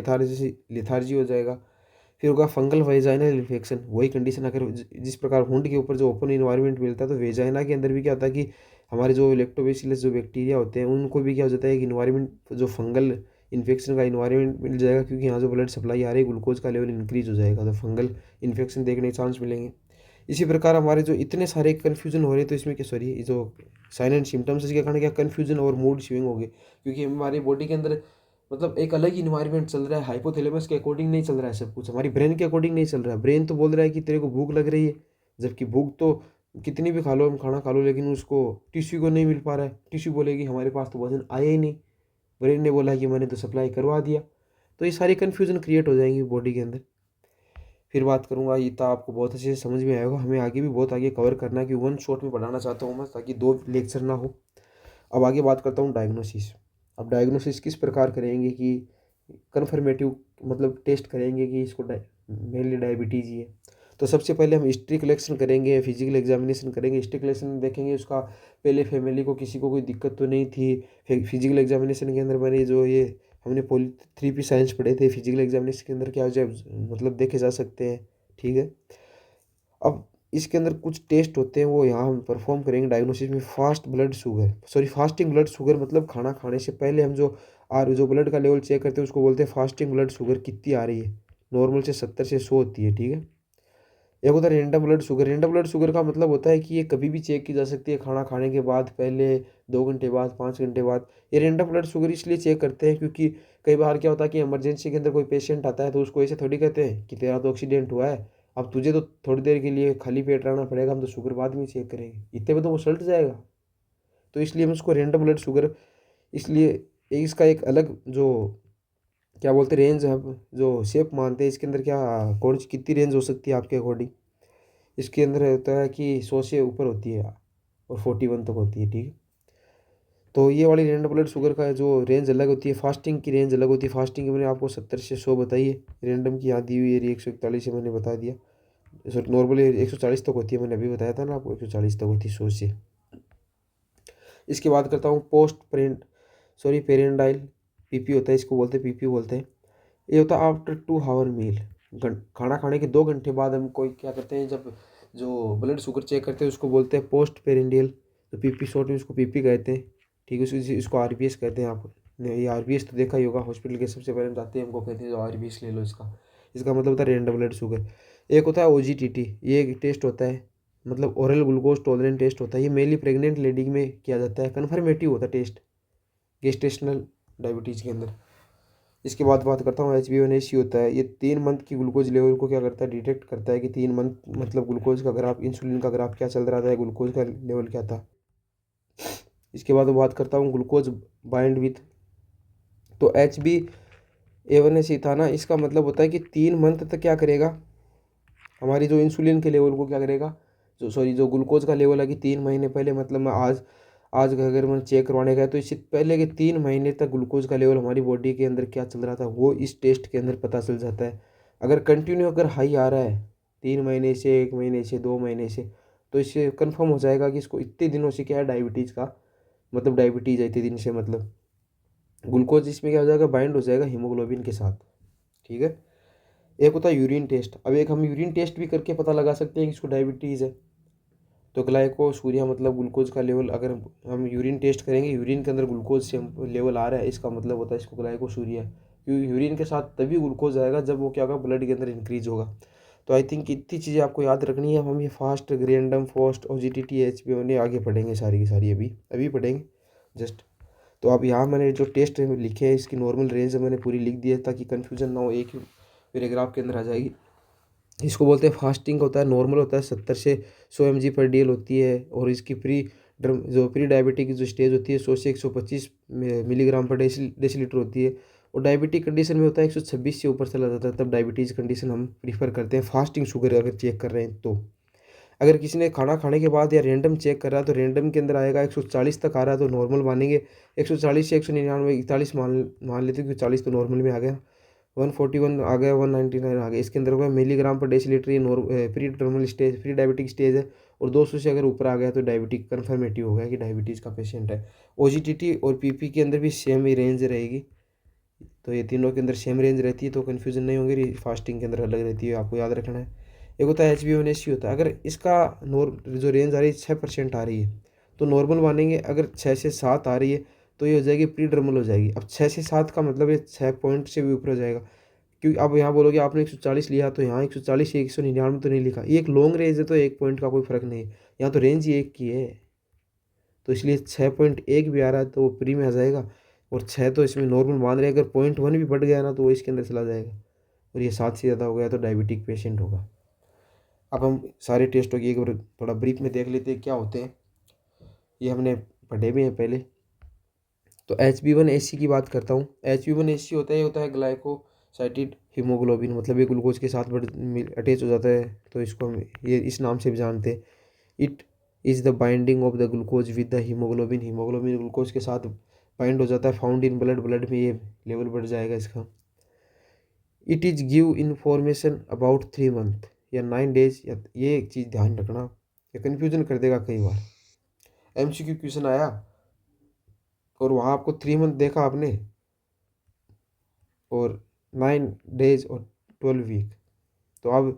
लेथार्जी हो जाएगा। फिर होगा फंगल वेजाइनल इन्फेक्शन, वही कंडीशन, अगर जिस प्रकार वुंड के ऊपर जो ओपन इन्वायरमेंट मिलता है, तो वेजाइना के अंदर भी क्या होता है कि हमारे जो लैक्टोबैसिलस जो बैक्टीरिया होते हैं उनको भी क्या हो जाता है कि इन्वायरमेंट जो फंगल इन्फेक्शन का इन्वायरमेंट मिल जाएगा, क्योंकि यहाँ जो ब्लड सप्लाई आ रही है ग्लूकोज का लेवल इंक्रीज हो जाएगा, तो फंगल इन्फेक्शन देखने के चांस मिलेंगे। इसी प्रकार हमारे जो इतने सारे कन्फ्यूजन हो रहे, तो इसमें क्या, सॉरी, जो साइन एंड सिम्टम्स इसके कारण क्या कन्फ्यूजन और मूड स्विंग हो गए, क्योंकि हमारी बॉडी के अंदर मतलब एक अलग ही इन्वायरमेंट चल रहा है, हाइपोथैलेमस के अकॉर्डिंग नहीं चल रहा है सब कुछ, हमारी ब्रेन के अकॉर्डिंग नहीं चल रहा है। ब्रेन तो बोल रहा है कि तेरे को भूख लग रही है, जबकि भूख तो कितनी भी खा लो, हम खाना खा लो, लेकिन उसको टिश्यू को नहीं मिल पा रहा है। टिश्यू बोलेगी हमारे पास तो वजन आया ही नहीं, ब्रेन ने बोला कि मैंने तो सप्लाई करवा दिया। तो ये सारी कन्फ्यूजन क्रिएट हो जाएंगी बॉडी के अंदर। फिर बात करूँगा, ये तो आपको बहुत अच्छे से समझ में आएगा। हमें आगे भी बहुत आगे कवर करना है कि वन शॉट में पढ़ाना चाहता हूँ मैं, ताकि 2 लेक्चर ना हो। अब आगे बात करता हूँ डायग्नोसिस। अब डायग्नोसिस किस प्रकार करेंगे कि कन्फर्मेटिव मतलब टेस्ट करेंगे कि इसको मेनली डायबिटीज़ ही है। तो सबसे पहले हम हिस्ट्री कलेक्शन करेंगे, फिजिकल एग्जामिनेशन करेंगे। हिस्ट्री कलेक्शन में देखेंगे उसका पहले फैमिली को किसी को कोई दिक्कत तो नहीं थी। फिजिकल एग्जामिनेशन के अंदर मैंने जो ये हमने पोली 3P साइंस पढ़े थे, फिजिकल एग्जामिनेशन के अंदर क्या हो जाए मतलब देखे जा सकते हैं। ठीक है, अब इसके अंदर कुछ टेस्ट होते हैं, वो यहाँ हम परफॉर्म करेंगे डायग्नोसिस में। फास्टिंग ब्लड शुगर मतलब खाना खाने से पहले हम जो ब्लड का लेवल चेक करते हैं उसको बोलते हैं फास्टिंग ब्लड शुगर। कितनी आ रही है, नॉर्मल से 70 से 100 होती है। ठीक है, एक होता है random blood sugar. Random blood sugar का मतलब होता है कि ये कभी भी चेक की जा सकती है, खाना खाने के बाद, पहले, 2 घंटे बाद, 5 घंटे बाद। ये रेंडम ब्लड शुगर इसलिए चेक करते हैं क्योंकि कई बार क्या होता है कि इमरजेंसी के अंदर कोई पेशेंट आता है तो उसको ऐसे थोड़ी कहते हैं कि तेरा तो एक्सीडेंट हुआ है, अब तुझे तो थोड़ी देर के लिए खाली पेट रहना पड़ेगा, हम तो शुगर बाद में चेक करेंगे, इतने में तो वो सल्ट जाएगा। तो इसलिए हम उसको रेंडम ब्लड शुगर, इसलिए इसका एक अलग जो क्या बोलते हैं रेंज, हम जो शेप मानते हैं इसके अंदर, क्या कौन सी कितनी रेंज हो सकती है आपके अकॉर्डिंग। इसके अंदर होता है कि 100 से ऊपर होती है और 41 तक होती है। ठीक है, तो ये वाली रेंडम ब्लड शुगर का जो रेंज अलग होती है, फास्टिंग की रेंज अलग होती है। फास्टिंग की मैंने आपको 70 से 100 बताई है, रेंडम की यहाँ दी हुई है 141 से मैंने बता दिया। सॉरी, नॉर्मली 140 तक होती है, मैंने अभी बताया था ना आपको 140 तक होती है 100 से। इसके बाद करता हूँ पेरेंडाइल, पीपी होता है, इसको बोलते हैं पीपी बोलते हैं। ये होता है आफ्टर 2 आवर मील, खाना खाने के 2 घंटे बाद हम कोई क्या करते हैं, जब जो ब्लड शुगर चेक करते हैं उसको बोलते हैं पोस्ट पेरेंडियल। तो पीपी शॉर्ट में उसको पीपी कहते हैं। ठीक है, इसको आरबीएस कहते हैं। आप ने ये आरबीएस तो देखा ही होगा, हॉस्पिटल के सबसे पहले हम जाते हैं, हमको कहते हैं जो आरबीएस ले लो, इसका इसका मतलब होता है रेंडम ब्लड शुगर। एक होता है ओजीटीटी, ये एक टेस्ट होता है, मतलब ओरल ग्लूकोज टॉलरेंस टेस्ट होता है। ये मेनली प्रेग्नेंट लेडी में किया जाता है, कन्फर्मेटिव होता है टेस्ट गेस्टेशनल डायबिटीज़ के अंदर। इसके बाद बात करता हूँ HbA1c होता है। ये 3 मंथ की ग्लूकोज लेवल को क्या करता है, डिटेक्ट करता है कि 3 मंथ मतलब ग्लूकोज का ग्राफ, इंसुलिन का ग्राफ क्या चल रहा था, ग्लूकोज का लेवल क्या था। इसके बाद बात करता हूँ ग्लूकोज बाइंड विथ। तो HbA1c था ना, इसका मतलब होता है कि 3 मंथ तक क्या करेगा, हमारी जो इंसुलिन के लेवल को क्या करेगा, जो ग्लूकोज का लेवल है कि 3 महीने पहले, मतलब मैं आज आज का अगर मैं चेक करवाने गया तो इससे पहले के 3 महीने तक ग्लूकोज का लेवल हमारी बॉडी के अंदर क्या चल रहा था वो इस टेस्ट के अंदर पता चल जाता है। अगर कंटिन्यू अगर हाई आ रहा है 3 महीने से, 1 महीने से, 2 महीने से, तो इससे कन्फर्म हो जाएगा कि इसको इतने दिनों से क्या है, डायबिटीज़ का मतलब डायबिटीज़ है इतने दिन से, मतलब ग्लूकोज इसमें क्या हो जाएगा, बाइंड हो जाएगा हीमोग्लोबिन के साथ। ठीक है, एक होता है यूरिन टेस्ट। अब एक हम यूरिन टेस्ट भी करके पता लगा सकते हैं कि इसको डायबिटीज़ है। तो ग्लाइकोसूरिया मतलब ग्लूकोज का लेवल, अगर हम यूरिन टेस्ट करेंगे, यूरिन के अंदर ग्लूकोज से लेवल आ रहा है, इसका मतलब होता है इसको ग्लाइकोसूरिया। क्योंकि यूरिन के साथ तभी ग्लूकोज आएगा जब वो क्या होगा, ब्लड के अंदर इंक्रीज होगा। तो आई थिंक इतनी चीज़ें आपको याद रखनी है। हम ये fast, random, fast, OGTT, HbA1c आगे पढ़ेंगे, सारी की सारी अभी अभी पढ़ेंगे जस्ट। तो अब यहाँ मैंने जो टेस्ट लिखे हैं इसकी नॉर्मल रेंज मैंने पूरी लिख दी है, ताकि कन्फ्यूजन ना हो, एक ही पैराग्राफ के अंदर आ जाएगी। इसको बोलते हैं फास्टिंग होता है, नॉर्मल होता है 70 से 100 mg/dl होती है। और इसकी प्री डायबिटिक की जो स्टेज होती है 100 से 125 मिलीग्राम पर डेसीलीटर होती है। और डायबिटिक कंडीशन में होता है 126 से ऊपर चला जाता है, तब डायबिटीज़ कंडीशन हम प्रीफर करते हैं। फास्टिंग शुगर अगर चेक कर रहे हैं तो, अगर किसी ने खाना खाने के बाद या रेंडम चेक कर रहा है तो रेंडम के अंदर आएगा 140 तक आ रहा है तो नॉर्मल मानेंगे। 140 से 199, 41 मान लेते हैं क्योंकि 40 तो नॉर्मल में आ गया। 141 आ गया, 199 आ गया, इसके अंदर होगा मिलीग्राम पर डेसीलीटर, ये pre terminal stage, pre diabetic stage है। और 200 से अगर ऊपर आ गया तो डायबिटिक कन्फर्मेटिव हो गया कि डायबिटीज़ का पेशेंट है। OGTT और PP के अंदर भी सेम ही रेंज रहेगी। तो ये तीनों के अंदर सेम रेंज रहती है, तो कन्फ्यूजन नहीं होंगी। फास्टिंग के अंदर अलग रहती है, आपको याद रखना है। एक होता है HbA1c होता है, अगर इसका जो रेंज आ रही है 6% आ रही है तो नॉर्मल मानेंगे। अगर 6 से 7 आ रही है तो ये हो जाएगी प्री टर्मिनल हो जाएगी। अब 6 से 7 का मतलब ये 6 पॉइंट से भी ऊपर हो जाएगा। क्योंकि अब यहाँ बोलोगे आपने 140 लिया तो यहाँ 140 या 199 तो नहीं लिखा, ये एक लॉन्ग रेंज है तो 1 पॉइंट का कोई फर्क नहीं है, यहाँ तो रेंज ही एक की है। तो इसलिए 6.1 भी आ रहा है तो वो प्री में आ जाएगा। और 6 तो इसमें नॉर्मल मान रहे हैं, अगर 0.1 भी बढ़ गया ना तो वो इसके अंदर चला जाएगा। और ये 7 से ज़्यादा हो गया तो डायबिटिक पेशेंट होगा। अब हम सारे टेस्टों की एक बार थोड़ा ब्रीफ में देख लेते हैं क्या होते हैं, ये हमने पढ़े भी हैं पहले। तो HbA1c की बात करता हूँ। HbA1c होता है, ये होता है ग्लाइको साइटेड हीमोग्लोबिन, मतलब ये ग्लूकोज के साथ अटैच हो जाता है, तो इसको हम ये इस नाम से भी जानते हैं। It is the binding of the glucose with the haemoglobin, haemoglobin glucose के साथ बाइंड हो जाता है, फाउंड इन ब्लड, ब्लड में ये लेवल बढ़ जाएगा इसका। It is give information about 3 month या 9 डेज, या ये एक चीज़ ध्यान रखना, ये कन्फ्यूजन कर देगा कई बार। MCQ क्वेश्चन आया और वहाँ आपको 3 मंथ देखा आपने और 9 डेज और 12 वीक, तो अब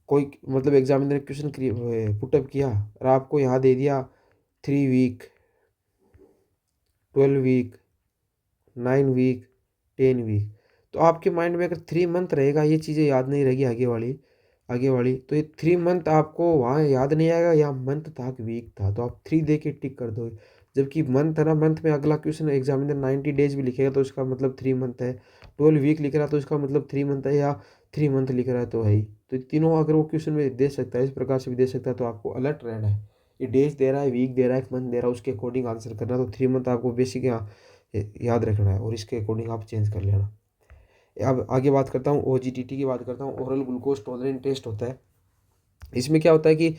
कोई मतलब एग्जामिनर ने क्वेश्चन पुटअप किया और आपको यहाँ दे दिया 3 वीक, 12 वीक, 9 वीक, 10 वीक, तो आपके माइंड में अगर 3 मंथ रहेगा, ये चीज़ें याद नहीं रहेगी आगे वाली, तो ये 3 मंथ आपको वहाँ याद नहीं आएगा, या मंथ था कि वीक था, तो आप 3 दे के टिक कर दोगे। जबकि मंथ है ना, मंथ में अगला क्वेश्चन एग्जामिनर 90 डेज भी लिखेगा तो उसका मतलब 3 मंथ है, 12 वीक लिख रहा है तो उसका मतलब 3 मंथ है, या 3 मंथ लिख रहा है तो है ही। तो तीनों अगर वो क्वेश्चन में दे सकता है, इस प्रकार से भी दे सकता है, तो आपको अलर्ट रहना है। ये डेज दे रहा है, वीक दे रहा है, मंथ दे रहा है, उसके अकॉर्डिंग आंसर करना। तो 3 मंथ आपको बेसिक याद रखना है और इसके अकॉर्डिंग आप चेंज कर लेना। अब आगे बात करता हूँ, OGTT की बात करता हूँ, ओरल ग्लूकोज टॉलरेंस टेस्ट होता है। इसमें क्या होता है कि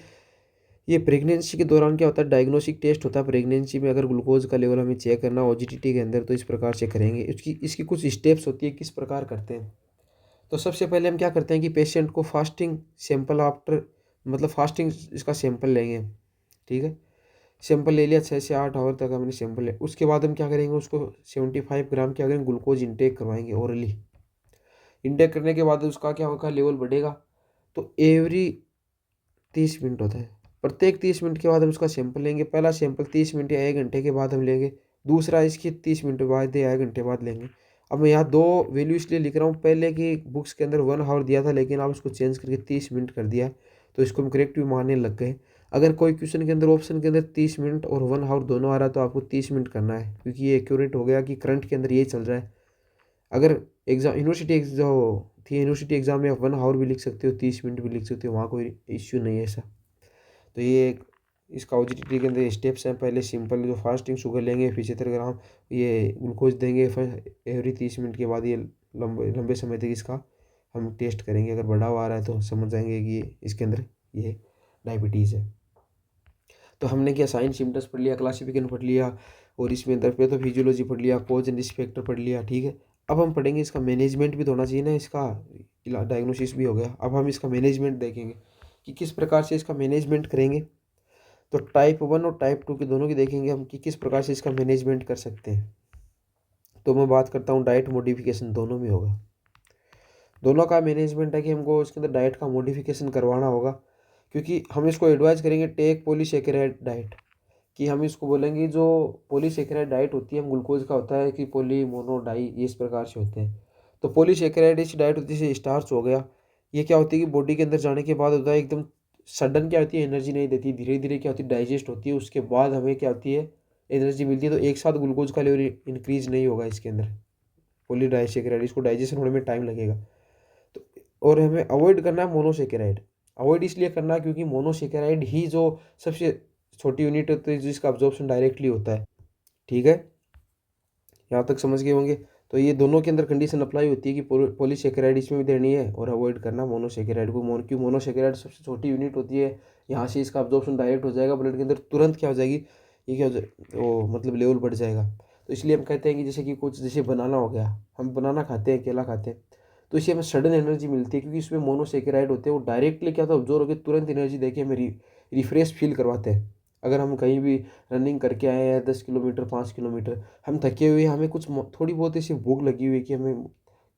ये प्रेगनेंसी के दौरान क्या होता है, डायग्नोस्टिक टेस्ट होता है प्रेगनेंसी में। अगर ग्लूकोज का लेवल हमें चेक करना OGTT के अंदर, तो इस प्रकार से करेंगे। इसकी कुछ स्टेप्स होती है, किस प्रकार करते हैं। तो सबसे पहले हम क्या करते हैं कि पेशेंट को फास्टिंग सैंपल आफ्टर, मतलब फास्टिंग इसका सैंपल लेंगे, ठीक है। सैंपल ले लिया, 6 से 8 आवर तक हमने सैंपल ले, उसके बाद हम क्या करेंगे, उसको 75 ग्राम क्या करेंगे, ग्लूकोज इंटेक करवाएंगे ओरली। इंटेक करने के बाद उसका क्या होगा, लेवल बढ़ेगा। तो एवरी 30 मिनट होता है, प्रत्येक 30 मिनट के बाद हम उसका सैंपल लेंगे। पहला सैंपल 30 मिनट या 1 घंटे के बाद हम लेंगे, दूसरा इसकी 30 मिनट बाद या 1 घंटे बाद लेंगे। अब मैं यहाँ दो वैल्यू इसलिए लिख रहा हूँ, पहले की बुक्स के अंदर 1 आवर दिया था, लेकिन आप उसको चेंज करके 30 मिनट कर दिया, तो इसको हम करेक्ट भी मानने लग गए। अगर कोई क्वेश्चन के अंदर ऑप्शन के अंदर 30 मिनट और 1 आवर दोनों आ रहा है, तो आपको 30 मिनट करना है, क्योंकि ये एक्यूरेट हो गया कि करंट के अंदर यही चल रहा है। अगर एग्जाम जो थी यूनिवर्सिटी एग्जाम में, 1 आवर भी लिख सकते हो, 30 मिनट भी लिख सकते हो, वहाँ कोई इश्यू नहीं है ऐसा। तो ये इसका OGTT के अंदर स्टेप्स हैं। पहले सिंपल जो फास्टिंग शुगर लेंगे 75 ग्राम, ये ग्लूकोज देंगे, फिर एवरी 30 मिनट के बाद ये लंबे लंबे समय तक इसका हम टेस्ट करेंगे। अगर बढ़ा हुआ आ रहा है तो समझ जाएंगे कि इसके अंदर ये डायबिटीज़ है। तो हमने क्या, साइन सिम्टम्स पढ़ लिया, क्लासिफिकेशन पढ़ लिया, और इसमें अंदर पैथोफिजियोलॉजी पढ़ लिया, कॉज एंड रिस्क फैक्टर पढ़ लिया, ठीक है। अब हम पढ़ेंगे इसका मैनेजमेंट भी तो होना चाहिए ना, इसका डायग्नोसिस भी हो गया, अब हम इसका मैनेजमेंट देखेंगे कि किस प्रकार से इसका मैनेजमेंट करेंगे। तो टाइप 1 और टाइप 2 की दोनों की देखेंगे हम कि किस प्रकार से इसका मैनेजमेंट कर सकते हैं। तो मैं बात करता हूँ डाइट मॉडिफिकेशन, दोनों में होगा। दोनों का मैनेजमेंट है कि हमको इसके अंदर डाइट का मॉडिफिकेशन करवाना होगा, क्योंकि हम इसको एडवाइस करेंगे टेक पॉलीसेकेराइड डाइट, कि हम इसको बोलेंगे जो पॉलीसेकेराइड डाइट होती है, हम ग्लूकोज का होता है कि पोली मोनो डाई, ये इस प्रकार से होते हैं। तो पॉलीसेकेराइड इस डाइट होती है, जैसे स्टार्च हो गया, ये क्या होती है कि बॉडी के अंदर जाने के बाद होता है एकदम सडन क्या होती है, एनर्जी नहीं देती, धीरे धीरे क्या होती है, डाइजेस्ट होती है, उसके बाद हमें क्या होती है, एनर्जी मिलती है। तो एक साथ ग्लूकोज का लेवल इंक्रीज नहीं होगा इसके अंदर, पॉलीडाइसेकेराइड, इसको डाइजेशन होने में टाइम लगेगा। तो और हमें अवॉइड करना है मोनोसेकेराइड। अवॉइड इसलिए करना है क्योंकि मोनोसेकेराइड ही जो सबसे छोटी यूनिट होती है जिसका अब्जॉर्प्शन डायरेक्टली होता है, ठीक है। यहाँ तक समझ गए होंगे। तो ये दोनों के अंदर कंडीशन अप्लाई होती है कि पॉलीसेकेराइड इसमें भी देनी है और अवॉइड करना मोनोसेकेराइड को। क्यों, मोनोसेकेराइड सबसे छोटी यूनिट होती है, यहाँ से इसका अब्जॉर्प्शन डायरेक्ट हो जाएगा ब्लड के अंदर, तुरंत क्या हो जाएगी, ये क्या हो जाए, वो मतलब लेवल बढ़ जाएगा। तो इसलिए हम कहते हैं कि जैसे कि कुछ, जैसे बनाना हो गया, हम बनाना खाते हैं, केला खाते हैं, तो इससे हमें सडन एनर्जी मिलती है, क्योंकि इसमें मोनोसेकेराइड होते हैं, वो डायरेक्टली क्या होता है, अब्जॉर्व होकर तुरंत एनर्जी देके हमें रिफ्रेश फील करवाते हैं। अगर हम कहीं भी रनिंग करके आए हैं 10 किलोमीटर 5 किलोमीटर, हम थके हुए, हमें कुछ थोड़ी बहुत ऐसी भूख लगी हुई है कि हमें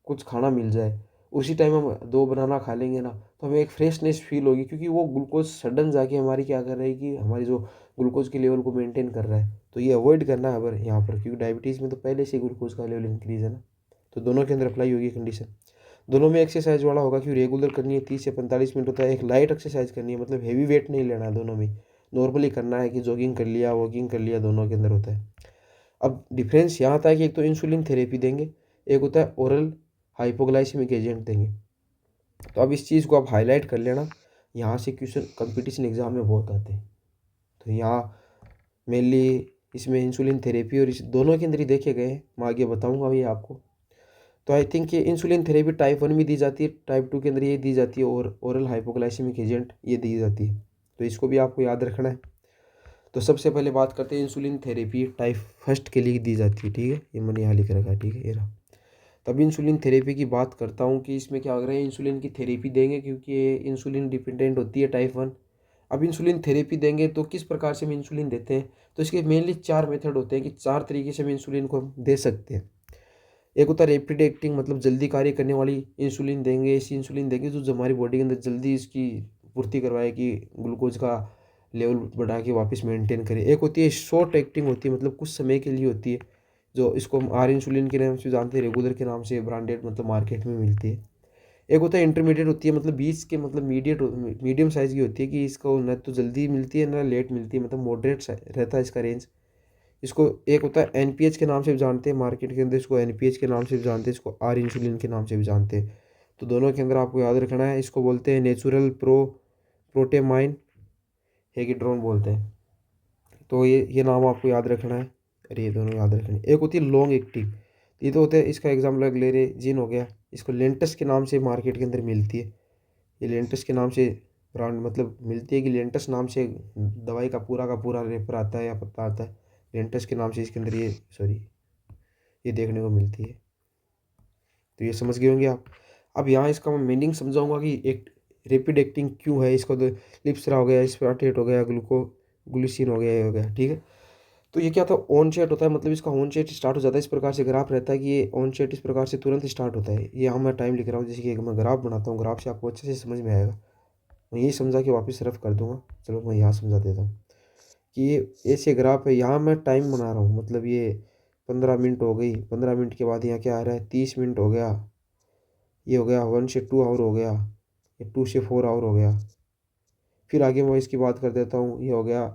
कुछ खाना मिल जाए, उसी टाइम हम 2 बनाना खा लेंगे ना, तो हमें एक फ्रेशनेस फील होगी, क्योंकि वो ग्लूकोज सडन जाके हमारी क्या कर रहा है कि हमारी जो ग्लूकोज के लेवल को मेंटेन कर रहा है। तो ये अवॉइड करना है अगर यहाँ पर, क्योंकि डायबिटीज़ में तो पहले से ग्लूकोज का लेवल इंक्रीज है ना। तो दोनों के अंदर अप्लाई होगी कंडीशन। दोनों में एक्सरसाइज वाला होगा कि रेगुलर करनी है, 30 से 45 मिनट होता है। एक लाइट एक्सरसाइज करनी है, मतलब हैवी वेट नहीं लेना है, दोनों में नॉर्मली करना है कि जॉगिंग कर लिया, वॉकिंग कर लिया, दोनों के अंदर होता है। अब डिफरेंस यहाँ आता है कि एक तो इंसुलिन थेरेपी देंगे, एक होता है ओरल हाइपोग्लाइसेमिक एजेंट देंगे। तो अब इस चीज़ को आप हाईलाइट कर लेना, यहाँ से क्वेश्चन कंपटीशन एग्जाम में बहुत आते हैं। तो यहाँ मेनली इसमें इंसुलिन थेरेपी और इस दोनों के अंदर ही देखे गए हैं, मैं आगे बताऊँगा भी आपको। तो आई थिंक ये इंसुलिन थेरेपी टाइप 1 में दी जाती है, टाइप 2 के अंदर ये दी जाती है, और ओरल हाइपोग्लाइसेमिक एजेंट ये दी जाती है। तो इसको भी आपको याद रखना है। तो सबसे पहले बात करते हैं इंसुलिन थेरेपी टाइप फर्स्ट के लिए दी जाती है, ठीक है, ये मैंने यहाँ लिख रखा है, ठीक है, ये रहा। तब इंसुलिन थेरेपी की बात करता हूँ कि इसमें क्या हो रहा है, इंसुलिन की थेरेपी देंगे क्योंकि ये इंसुलिन डिपेंडेंट होती है टाइप 1। अब इंसुलिन थेरेपी देंगे तो किस प्रकार से हम इंसुलिन देते हैं, तो इसके मेनली 4 मेथड होते हैं कि 4 तरीके से हम इंसुलिन को दे सकते हैं। एक होता है रैपिड एक्टिंग, मतलब जल्दी कार्य करने वाली इंसुलिन देंगे, ऐसी इंसुलिन देंगे जो हमारी बॉडी के अंदर जल्दी इसकी पूर्ति करवाए कि ग्लूकोज का लेवल बढ़ा के वापस मेंटेन करे। एक होती है शॉर्ट एक्टिंग, होती है मतलब कुछ समय के लिए होती है, जो इसको हम आर इंसुलिन के नाम से जानते हैं, रेगुलर के नाम से ब्रांडेड मतलब मार्केट में मिलती है। एक होता है इंटरमीडिएट, होती है मतलब बीच के मतलब मीडियम साइज़ की होती है कि इसको न तो जल्दी मिलती है ना लेट मिलती है, मतलब मॉडरेट रहता है इसका रेंज। इसको एक होता है एनपीएच के नाम से भी जानते हैं मार्केट के अंदर, इसको एनपीएच के नाम से भी जानते हैं, इसको आर इंसुलिन के नाम से भी जानते हैं। तो दोनों के अंदर आपको याद रखना है, इसको बोलते हैं नेचुरल प्रोटेमाइन हेगिड्रोन बोलते हैं। तो ये नाम आपको याद रखना है, अरे ये दोनों याद रखने। एक होती है लॉन्ग एक्टिंग, ये तो होते हैं, इसका एग्जाम्पल ले रहे जिन हो गया, इसको लेंटस के नाम से मार्केट के अंदर मिलती है। ये लेंटस के नाम से ब्रांड मतलब मिलती है कि लेंटस नाम से दवाई का पूरा रेपर आता है या पत्ता आता है, लेंटस के नाम से इसके अंदर ये सॉरी ये देखने को मिलती है। तो ये समझ गए होंगे आप। अब यहाँ इसका मैं मीनिंग समझाऊंगा कि एक रैपिड एक्टिंग क्यों है, इसको तो लिप्सरा हो गया, स्पार्टेट हो गया, ग्लूसिन हो गया, ये हो गया, ठीक है। तो ये क्या था, ऑन सेट होता है, मतलब इसका ऑन सेट स्टार्ट हो जाता है इस प्रकार से, ग्राफ रहता है कि ये ऑन सेट इस प्रकार से तुरंत स्टार्ट होता है। ये यहाँ मैं टाइम लिख रहा हूँ, जैसे कि मैं ग्राफ बनाता हूँ, ग्राफ से आपको अच्छे से समझ में आएगा। मैं यही समझा के वापस रफ कर दूंगा। चलो मैं यहाँ समझा देता हूँ कि ये ऐसे ग्राफ है, यहाँ मैं टाइम बना रहा हूँ, मतलब ये 15 मिनट हो गई, 15 मिनट के बाद यहाँ क्या आ रहा है, 30 मिनट हो गया, ये हो गया 1 से 2 आवर हो गया, ये 2 से 4 आवर हो गया। फिर आगे मैं इसकी बात कर देता हूँ, ये हो गया,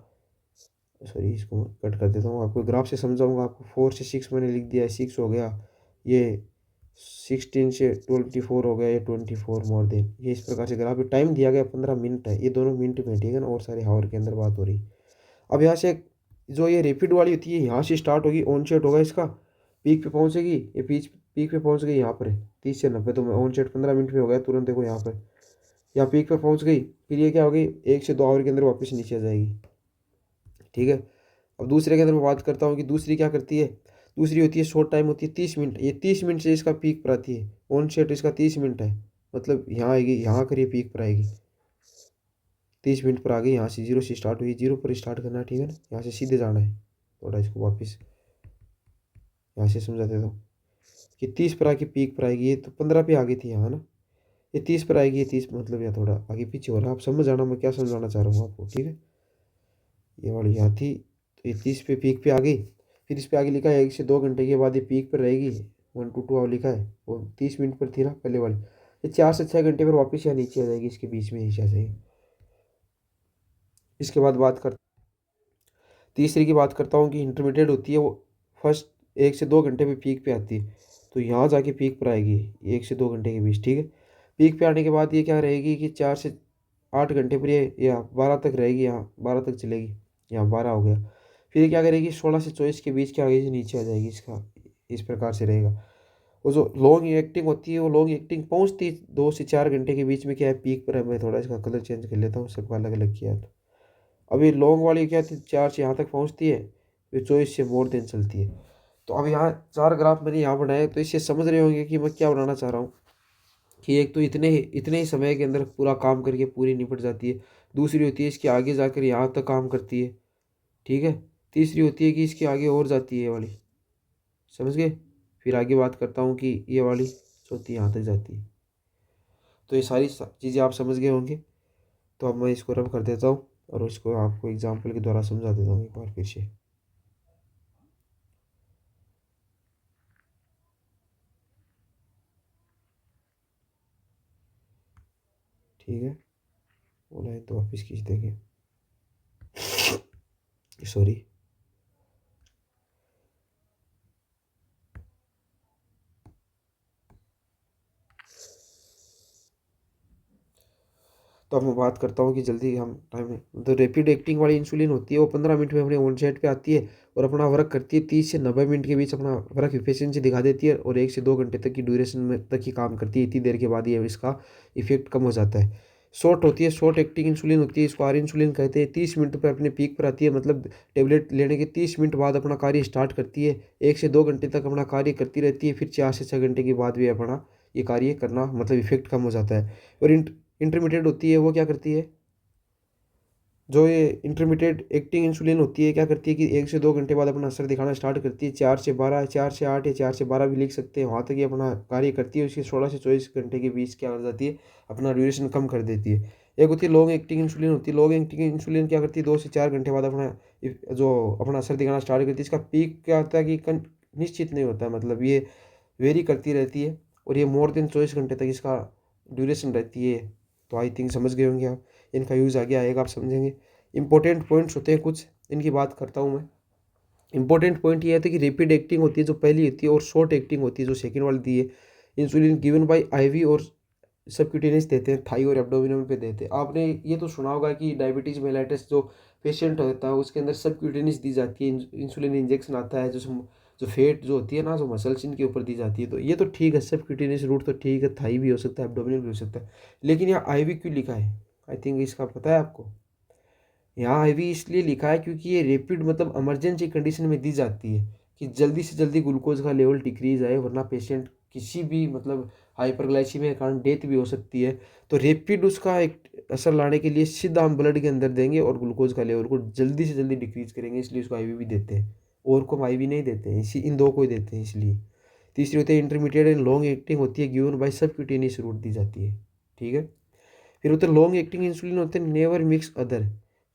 सॉरी इसको कट कर देता हूँ, आपको ग्राफ से समझाऊंगा। आपको 4 से 6 मैंने लिख दिया है, 6 हो गया, ये 16 से 24 हो गया, ये 24 मोर देन, ये इस प्रकार से ग्राफ। टाइम दिया गया 15 मिनट है, ये दोनों मिनट में, ठीक है ना, और सारे हावर के अंदर बात हो रही। अब यहाँ से जो ये रैपिड वाली होती है, यहाँ से स्टार्ट होगी, ऑन सेट होगा इसका, पीक पे पहुँचेगी, ये पीक पे पहुँच गई यहाँ पर है 30 से 90, तो ऑन सेट 15 मिनट में हो गया तुरंत, देखो यहाँ पर, यहाँ पीक पे पहुँच गई, फिर ये क्या हो गई, 1 से 2 आवर के अंदर वापस नीचे आ जाएगी, ठीक है। अब दूसरे के अंदर मैं बात करता हूँ कि दूसरी क्या करती है, दूसरी होती है शॉर्ट टाइम, होती है 30 मिनट, ये 30 मिनट से इसका पीक पर आती है, ऑन सेट इसका 30 मिनट है, मतलब यहाँ आएगी, यहाँ कर ये पीक पर आएगी, 30 मिनट पर आ गई, यहाँ से 0 से स्टार्ट हुई, 0 पर स्टार्ट करना है, ठीक है ना, यहाँ से सीधे जाना है। थोड़ा इसको वापस यहाँ से समझा देता हूँ कि 30 पर आके पीक पर आएगी, ये तो 15 पे आ गई थी यहाँ ना, ये 30 पर आएगी, ये 30 मतलब या थोड़ा आगे पीछे हो रहा है, आप समझ जाना मैं क्या समझाना चाह रहा हूँ आपको, ठीक है। ये वाली यहाँ थी, तो ये 30 पे पीक पे आ गई, फिर इस पे आगे लिखा है 1 से 2 घंटे के बाद ये पीक पर रहेगी, 1 to 2 आवर लिखा है, वो 30 मिनट पर थी ना पहले वाली, ये 4 से 6 घंटे पर वापस यहाँ नीचे आ जाएगी, इसके बीच में नीचे आ जाएगी। इसके बाद बात कर तीसरी की बात करता हूँ कि इंटरमीडिएट होती है, वो फर्स्ट 1 से 2 घंटे पे पीक पे आती है, तो यहाँ जाके पीक पर आएगी 1 से 2 घंटे के बीच, ठीक है। पीक पे आने के बाद ये क्या रहेगी कि 4 से 8 घंटे पर ये या 12 तक रहेगी, यहाँ 12 तक चलेगी, यहाँ 12 हो गया। फिर ये क्या करेगी, 16 से 24 के बीच क्या आ गई, नीचे आ जाएगी, इसका इस प्रकार से रहेगा। वो जो लॉन्ग एक्टिंग होती है, वो लॉन्ग एक्टिंग पहुँचती 2 से 4 घंटे के बीच में क्या है, पीक पर है। मैं थोड़ा इसका कलर चेंज कर लेता हूँ, सबका अलग अलग किया तो। अभी लॉन्ग वाली क्या थी, 4 से यहाँ तक पहुँचती है, फिर 24 से मोर देन चलती है। तो अब यहाँ 4 ग्राफ मैंने यहाँ बनाए, तो इससे समझ रहे होंगे कि मैं क्या बनाना चाह रहा हूँ, कि एक तो इतने ही समय के अंदर पूरा काम करके पूरी निपट जाती है, दूसरी होती है इसके आगे जाकर यहाँ तक काम करती है, ठीक है, तीसरी होती है कि इसके आगे और जाती है ये वाली, समझ गए। फिर आगे बात करता हूँ कि ये वाली चौथी यहाँ तक जाती है। तो ये सारी चीज़ें आप समझ गए होंगे। तो अब मैं इसको रब कर देता हूँ और इसको आपको एग्जाम्पल के द्वारा समझा देता हूँ एक बार फिर से। ठीक है, वो लाइन तो वापस खींच देंगे, सॉरी। तो अब मैं बात करता हूँ कि जल्दी हम टाइम में, तो रैपिड एक्टिंग वाली इंसुलिन होती है, वो 15 मिनट में अपने ऑन सेट पे आती है, और अपना वर्क करती है 30 से 90 मिनट के बीच, अपना वर्क इफिशिएंसी दिखा देती है और 1 से 2 घंटे तक की ड्यूरेशन में तक ही काम करती है। इतनी देर के बाद ये इसका इफेक्ट कम हो जाता है। शॉर्ट होती है, शॉर्ट एक्टिंग इंसुलिन होती है, इसको आर इंसुलिन कहते हैं। 30 मिनट पर अपने पीक पर आती है, मतलब टेबलेट लेने के 30 मिनट बाद अपना कार्य स्टार्ट करती है। 1 से 2 घंटे तक अपना कार्य करती रहती है, फिर 4 से 6 घंटे के बाद भी अपना ये कार्य करना मतलब इफेक्ट कम हो जाता है। और इंटरमीडिएट होती है, वो क्या करती है, जो ये इंटरमीडिएट एक्टिंग इंसुलिन होती है क्या करती है कि 1 से 2 घंटे बाद अपना असर दिखाना स्टार्ट करती है। 4 से 12, 4 से 8 या 4 से 12 भी लिख सकते हैं, वहाँ तक ये अपना कार्य करती है। उसके 16 से 24 घंटे के बीच क्या कर जाती है, अपना ड्यूरेशन कम कर देती है। एक होती है लॉन्ग एक्टिंग इंसुलिन होती है। लॉन्ग एक्टिंग इंसुलिन क्या करती है, 2 से 4 घंटे बाद अपना जो अपना असर दिखाना स्टार्ट करती है। इसका पीक क्या होता है कि निश्चित नहीं होता है, मतलब ये वेरी करती रहती है और ये मोर देन 24 घंटे तक इसका ड्यूरेशन रहती है। तो आई थिंक समझ गए होंगे आप, इनका यूज़ आगे आएगा, आप समझेंगे। इंपॉर्टेंट पॉइंट्स होते हैं कुछ, इनकी बात करता हूँ मैं। इंपॉर्टेंट पॉइंट ये है कि रैपिड एक्टिंग होती है जो पहली होती है, और शॉर्ट एक्टिंग होती है जो सेकंड वाली दी है। इंसुलिन गिवन बाय आईवी और सबक्यूटेनियस देते हैं, थाई और एब्डोमिनल पे देते हैं। आपने ये तो सुना होगा कि डायबिटीज मेलाइटिस जो पेशेंट होता है उसके अंदर सबक्यूटेनियस दी जाती है, इंसुलिन इंजेक्शन आता है जो फैट जो होती है ना, जो मसल्स इनके ऊपर दी जाती है। तो ये तो ठीक है, सबक्यूटेनियस रूट तो ठीक है, थाई भी हो सकता है, एब्डोमिनल भी हो सकता है। लेकिन यहाँ आईवी क्यों लिखा है, आई थिंक इसका पता है आपको। यहाँ आईवी इसलिए लिखा है क्योंकि ये रैपिड मतलब इमरजेंसी कंडीशन में दी जाती है कि जल्दी से जल्दी ग्लूकोज का लेवल डिक्रीज आए, वरना पेशेंट किसी भी मतलब हाइपरग्लाइसीमिया के कारण डेथ भी हो सकती है। तो रैपिड उसका एक असर लाने के लिए सीधा हम ब्लड के अंदर देंगे और ग्लूकोज का लेवल को जल्दी से जल्दी डिक्रीज करेंगे, इसलिए उसको आईवी भी देते हैं। और को हम आईवी नहीं देते हैं, इसी इन दो को ही देते हैं इसलिए। तीसरी होती है इंटरमीडिएट एंड लॉन्ग एक्टिंग होती है, गिवन बाय सबक्यूटेनियस रूट दी जाती है, ठीक है। फिर होते हैं लॉन्ग एक्टिंग इंसुलिन होते हैं, नेवर मिक्स अदर।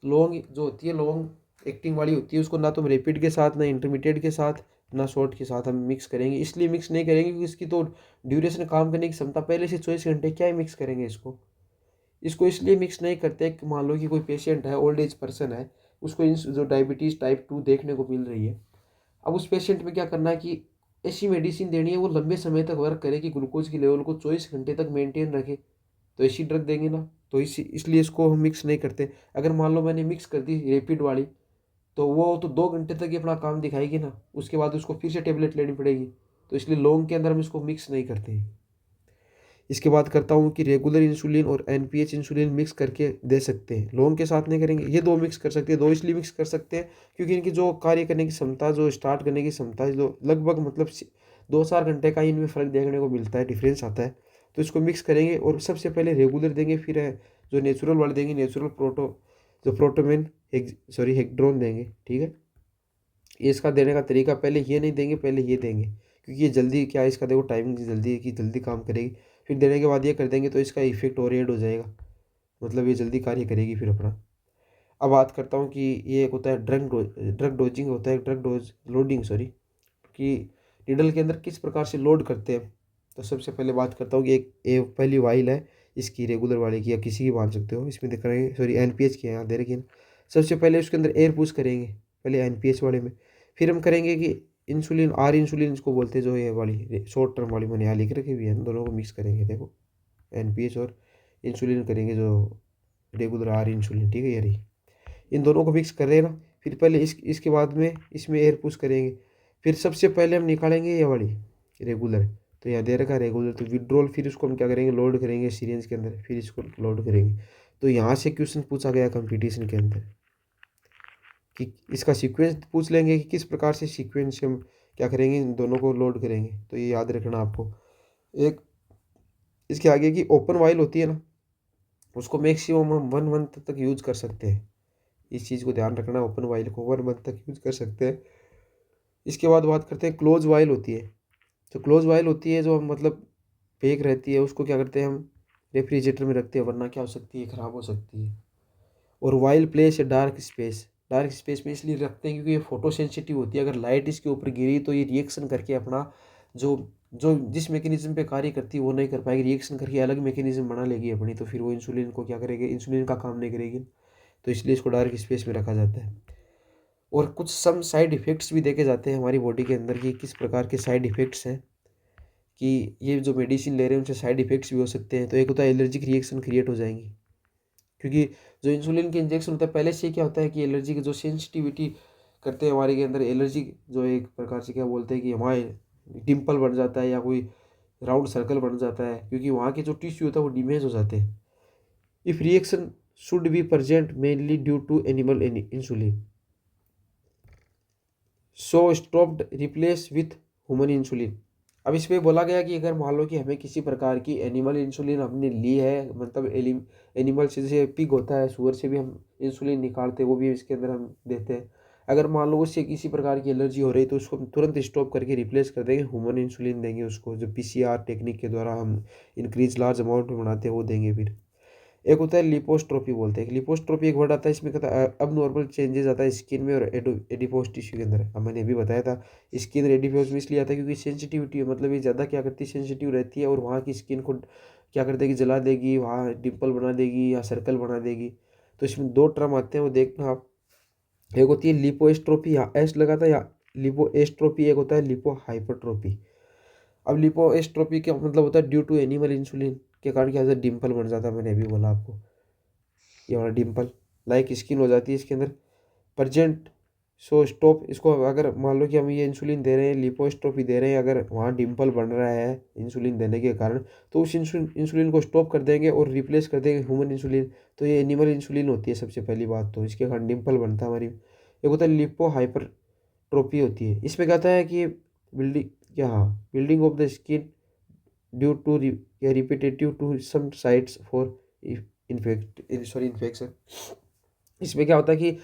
लॉन्ग जो होती है, लॉन्ग एक्टिंग वाली होती है, उसको ना तो रैपिड के साथ, ना इंटरमीडिएट के साथ, ना शॉर्ट के साथ हम मिक्स करेंगे। इसलिए मिक्स नहीं करेंगे क्योंकि इसकी तो ड्यूरेशन काम करने की क्षमता पहले से 24 घंटे, क्या ही मिक्स करेंगे इसको। इसको इसलिए मिक्स नहीं करते कि मान लो कि कोई पेशेंट है, ओल्ड एज पर्सन है, उसको जो डायबिटीज़ टाइप 2 देखने को मिल रही है। अब उस पेशेंट में क्या करना है कि ऐसी मेडिसिन देनी है वो लंबे समय तक वर्क करे, कि ग्लूकोज की लेवल को 24 घंटे तक मेंटेन रखे। तो ऐसी ड्रग देंगे ना, तो इसलिए इसको हम मिक्स नहीं करते। अगर मान लो मैंने मिक्स कर दी रैपिड वाली, तो वो तो 2 घंटे तक ही अपना काम दिखाएगी ना, उसके बाद उसको फिर से टेबलेट लेनी पड़ेगी। तो इसलिए लॉन्ग के अंदर हम इसको मिक्स नहीं करते। इसके बाद करता हूँ कि रेगुलर इंसुलिन और एनपीएच इंसुलिन मिक्स करके दे सकते हैं, लॉन्ग के साथ नहीं करेंगे। ये दो मिक्स कर सकते हैं, दो इसलिए मिक्स कर सकते हैं क्योंकि इनकी जो कार्य करने की क्षमता, जो स्टार्ट करने की क्षमता है, जो लगभग मतलब 2-4 घंटे का इनमें फ़र्क देखने को मिलता है, डिफरेंस आता है। तो इसको मिक्स करेंगे और सबसे पहले रेगुलर देंगे, फिर जो नेचुरल वाले देंगे, नेचुरल जो प्रोटोमेन हेक्ड्रोन देंगे, ठीक है। ये इसका देने का तरीका, पहले ये नहीं देंगे, पहले ये देंगे क्योंकि ये जल्दी क्या है, इसका देखो टाइमिंग जल्दी है कि जल्दी काम करेगी। फिर देने के बाद ये कर देंगे तो इसका इफेक्ट और एड हो जाएगा, मतलब ये जल्दी कार्य करेगी फिर अपना। अब बात करता हूँ कि ये एक होता है ड्रग डोजिंग होता है, ड्रग डोज लोडिंग कि निडल के अंदर किस प्रकार से लोड करते हैं। तो सबसे पहले बात करता हूँ कि एक पहली वाइल है इसकी, रेगुलर वाले की, या किसी की मान सकते हो, इसमें देख रहे हैं एनपीएच की यहाँ दे रखी है ना। सबसे पहले उसके अंदर एयर पुश करेंगे, पहले एनपीएच वाले में। फिर हम करेंगे कि इंसुलिन, आर इंसुलिन इसको बोलते हैं, जो ये वाली शॉर्ट टर्म वाली मैंने यहाँ लिख रखी हुई है, दोनों को मिक्स करेंगे। देखो एनपीएच और इंसुलिन करेंगे, जो रेगुलर आर इंसुलिन, ठीक है, ये रही। इन दोनों को मिक्स कर रहे हैं ना। फिर पहले इसके बाद में इसमें एयर पुश करेंगे। फिर सबसे पहले हम निकालेंगे ये वाली रेगुलर, तो यहाँ दे रखा रेगुलर, तो विड्रॉल। फिर उसको हम क्या करेंगे, लोड करेंगे सीरिंज के अंदर, फिर इसको लोड करेंगे। तो यहाँ से क्वेश्चन पूछा गया कंपटीशन के अंदर कि इसका सीक्वेंस पूछ लेंगे कि किस प्रकार से सीक्वेंस से हम क्या करेंगे, इन दोनों को लोड करेंगे। तो ये याद रखना आपको। एक इसके आगे की ओपन वाइल होती है ना, उसको मैक्सिमम हम 1 मंथ तक यूज कर सकते हैं। इस चीज़ को ध्यान रखना, ओपन वाइल को 1 मंथ तक यूज कर सकते हैं। इसके बाद बात करते हैं क्लोज वाइल होती है। तो क्लोज वाइल होती है जो हम मतलब पैक रहती है, उसको क्या करते हैं हम रेफ्रिजरेटर में रखते हैं, वरना क्या हो सकती है, ख़राब हो सकती है। और वाइल प्लेस है डार्क स्पेस में इसलिए रखते हैं क्योंकि ये फोटो सेंसिटिव होती है। अगर लाइट इसके ऊपर गिरी तो ये रिएक्शन करके अपना जो जो जिस मैकेनिज्म पे कार्य करती है वो नहीं कर पाएगी, रिएक्शन करके अलग मैकेनिज्म बना लेगी अपनी, तो फिर वो इंसुलिन को क्या करेगी, इंसुलिन का काम नहीं करेगी। तो इसलिए इसको डार्क स्पेस में रखा जाता है। और कुछ सम साइड इफ़ेक्ट्स भी देखे जाते हैं हमारी बॉडी के अंदर, कि किस प्रकार के साइड इफ़ेक्ट्स हैं, कि ये जो मेडिसिन ले रहे हैं उनसे साइड इफ़ेक्ट्स भी हो सकते हैं। तो एक होता है एलर्जिक रिएक्शन क्रिएट हो जाएंगी, क्योंकि जो इंसुलिन के इंजेक्शन होता है पहले से क्या होता है कि एलर्जी की जो सेंसिटिविटी करते हैं हमारे के अंदर एलर्जी, जो एक प्रकार से क्या बोलते हैं कि हमारे डिम्पल बन जाता है या कोई राउंड सर्कल बन जाता है, क्योंकि वहाँ के जो टिश्यू होता है वो डैमेज हो जाते हैं। If reaction should be present mainly due to animal insulin, so stopped replace with human insulin. अब इसमें बोला गया कि अगर मान लो कि हमें किसी प्रकार की एनिमल इंसुलिन हमने ली है, मतलब एनिमल से, जैसे पिग होता है, सुअर से भी हम इंसुलिन निकालते हैं, वो भी इसके अंदर हम देते हैं। अगर मान लो उससे किसी प्रकार की एलर्जी हो रही है तो उसको हम तुरंत स्टॉप करके रिप्लेस कर देंगे, ह्यूमन इंसुलिन देंगे उसको, जो पीसीआर टेक्निक के द्वारा हम इंक्रीज लार्ज अमाउंट में बनाते हैं वो देंगे। फिर एक होता है लिपोस्ट्रोपी, बोलते हैं लिपोस्ट्रोपी, एक वर्ड आता है इसमें, कहता है अब नॉर्मल चेंजेस आता है स्किन में और एडिपोज टिश्यू के अंदर। अब मैंने अभी बताया था स्किन एडिपोज में इसलिए आता है क्योंकि सेंसिटिविटी है, मतलब ये ज़्यादा क्या करती है, सेंसिटिव रहती है और वहाँ की स्किन को क्या कर देगी, जला देगी, वहाँ डिम्पल बना देगी या सर्कल बना देगी। तो इसमें दो टर्म आते हैं, वो देखना आप। एक होती है लिपोएस्ट्रोपी, यहाँ एस लगा था, या लिपोएस्ट्रोपी, एक होता है लिपो हाइपरट्रोपी। अब लिपोएस्ट्रोपी क्या मतलब होता है, ड्यू टू एनिमल इंसुलिन के कारण क्या होता है, डिम्पल बन जाता है, मैंने अभी बोला आपको, ये वाला डिम्पल लाइक स्किन हो जाती है इसके अंदर प्रजेंट। सो स्टॉप इसको, अगर मान लो कि हम ये इंसुलिन दे रहे हैं, लिपोस्ट्रोफी दे रहे हैं, अगर वहाँ डिम्पल बन रहा है इंसुलिन देने के कारण, तो उस इंसुलिन को स्टॉप कर देंगे और रिप्लेस कर देंगे ह्यूमन इंसुलिन। तो ये एनिमल इंसुलिन होती है सबसे पहली बात, तो इसके कारण डिम्पल बनता है हमारी। एक होता है लिपो हाइपरट्रोफी होती है, इसमें कहता है कि बिल्डिंग, क्या, हाँ, building of the skin due to repetitive to some sites for infection. इसमें क्या होता है कि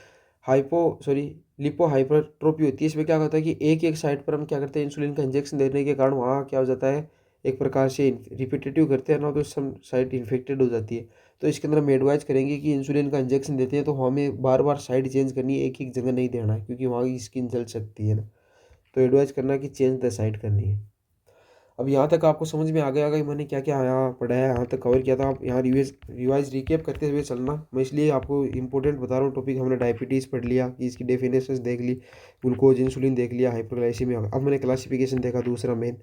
लिपो हाइपरट्रोफी होती है। इसमें क्या होता है कि एक एक साइड पर हम क्या करते हैं, इंसुलिन का इंजेक्शन देने के कारण वहाँ क्या हो जाता है, एक प्रकार से रिपीटेटिव करते हैं ना, तो सम साइड इन्फेक्टेड हो जाती है। तो इसके अंदर हम एडवाइज करेंगे कि इंसुलिन का इंजेक्शन देते हैं तो हमें बार बार साइड चेंज करनी है, एक एक जगह नहीं देना है, क्योंकि वहाँ की स्किन जल सकती है ना। तो एडवाइज करना है कि चेंज द साइड करनी है। अब यहाँ तक आपको समझ में आ गया कि मैंने क्या क्या यहाँ पढ़ा है, यहाँ तक कवर किया था। आप यहाँ रिवाइज रिकेप करते हुए चलना, मैं इसलिए आपको इंपॉर्टेंट बता रहा हूँ टॉपिक। हमने डायबिटीज़ पढ़ लिया कि इसकी डेफिनेशंस देख ली, ग्लूकोज इंसुलिन देख लिया, हाइपरग्लाइसीमिया। अब मैंने क्लासिफिकेशन देखा, दूसरा मेन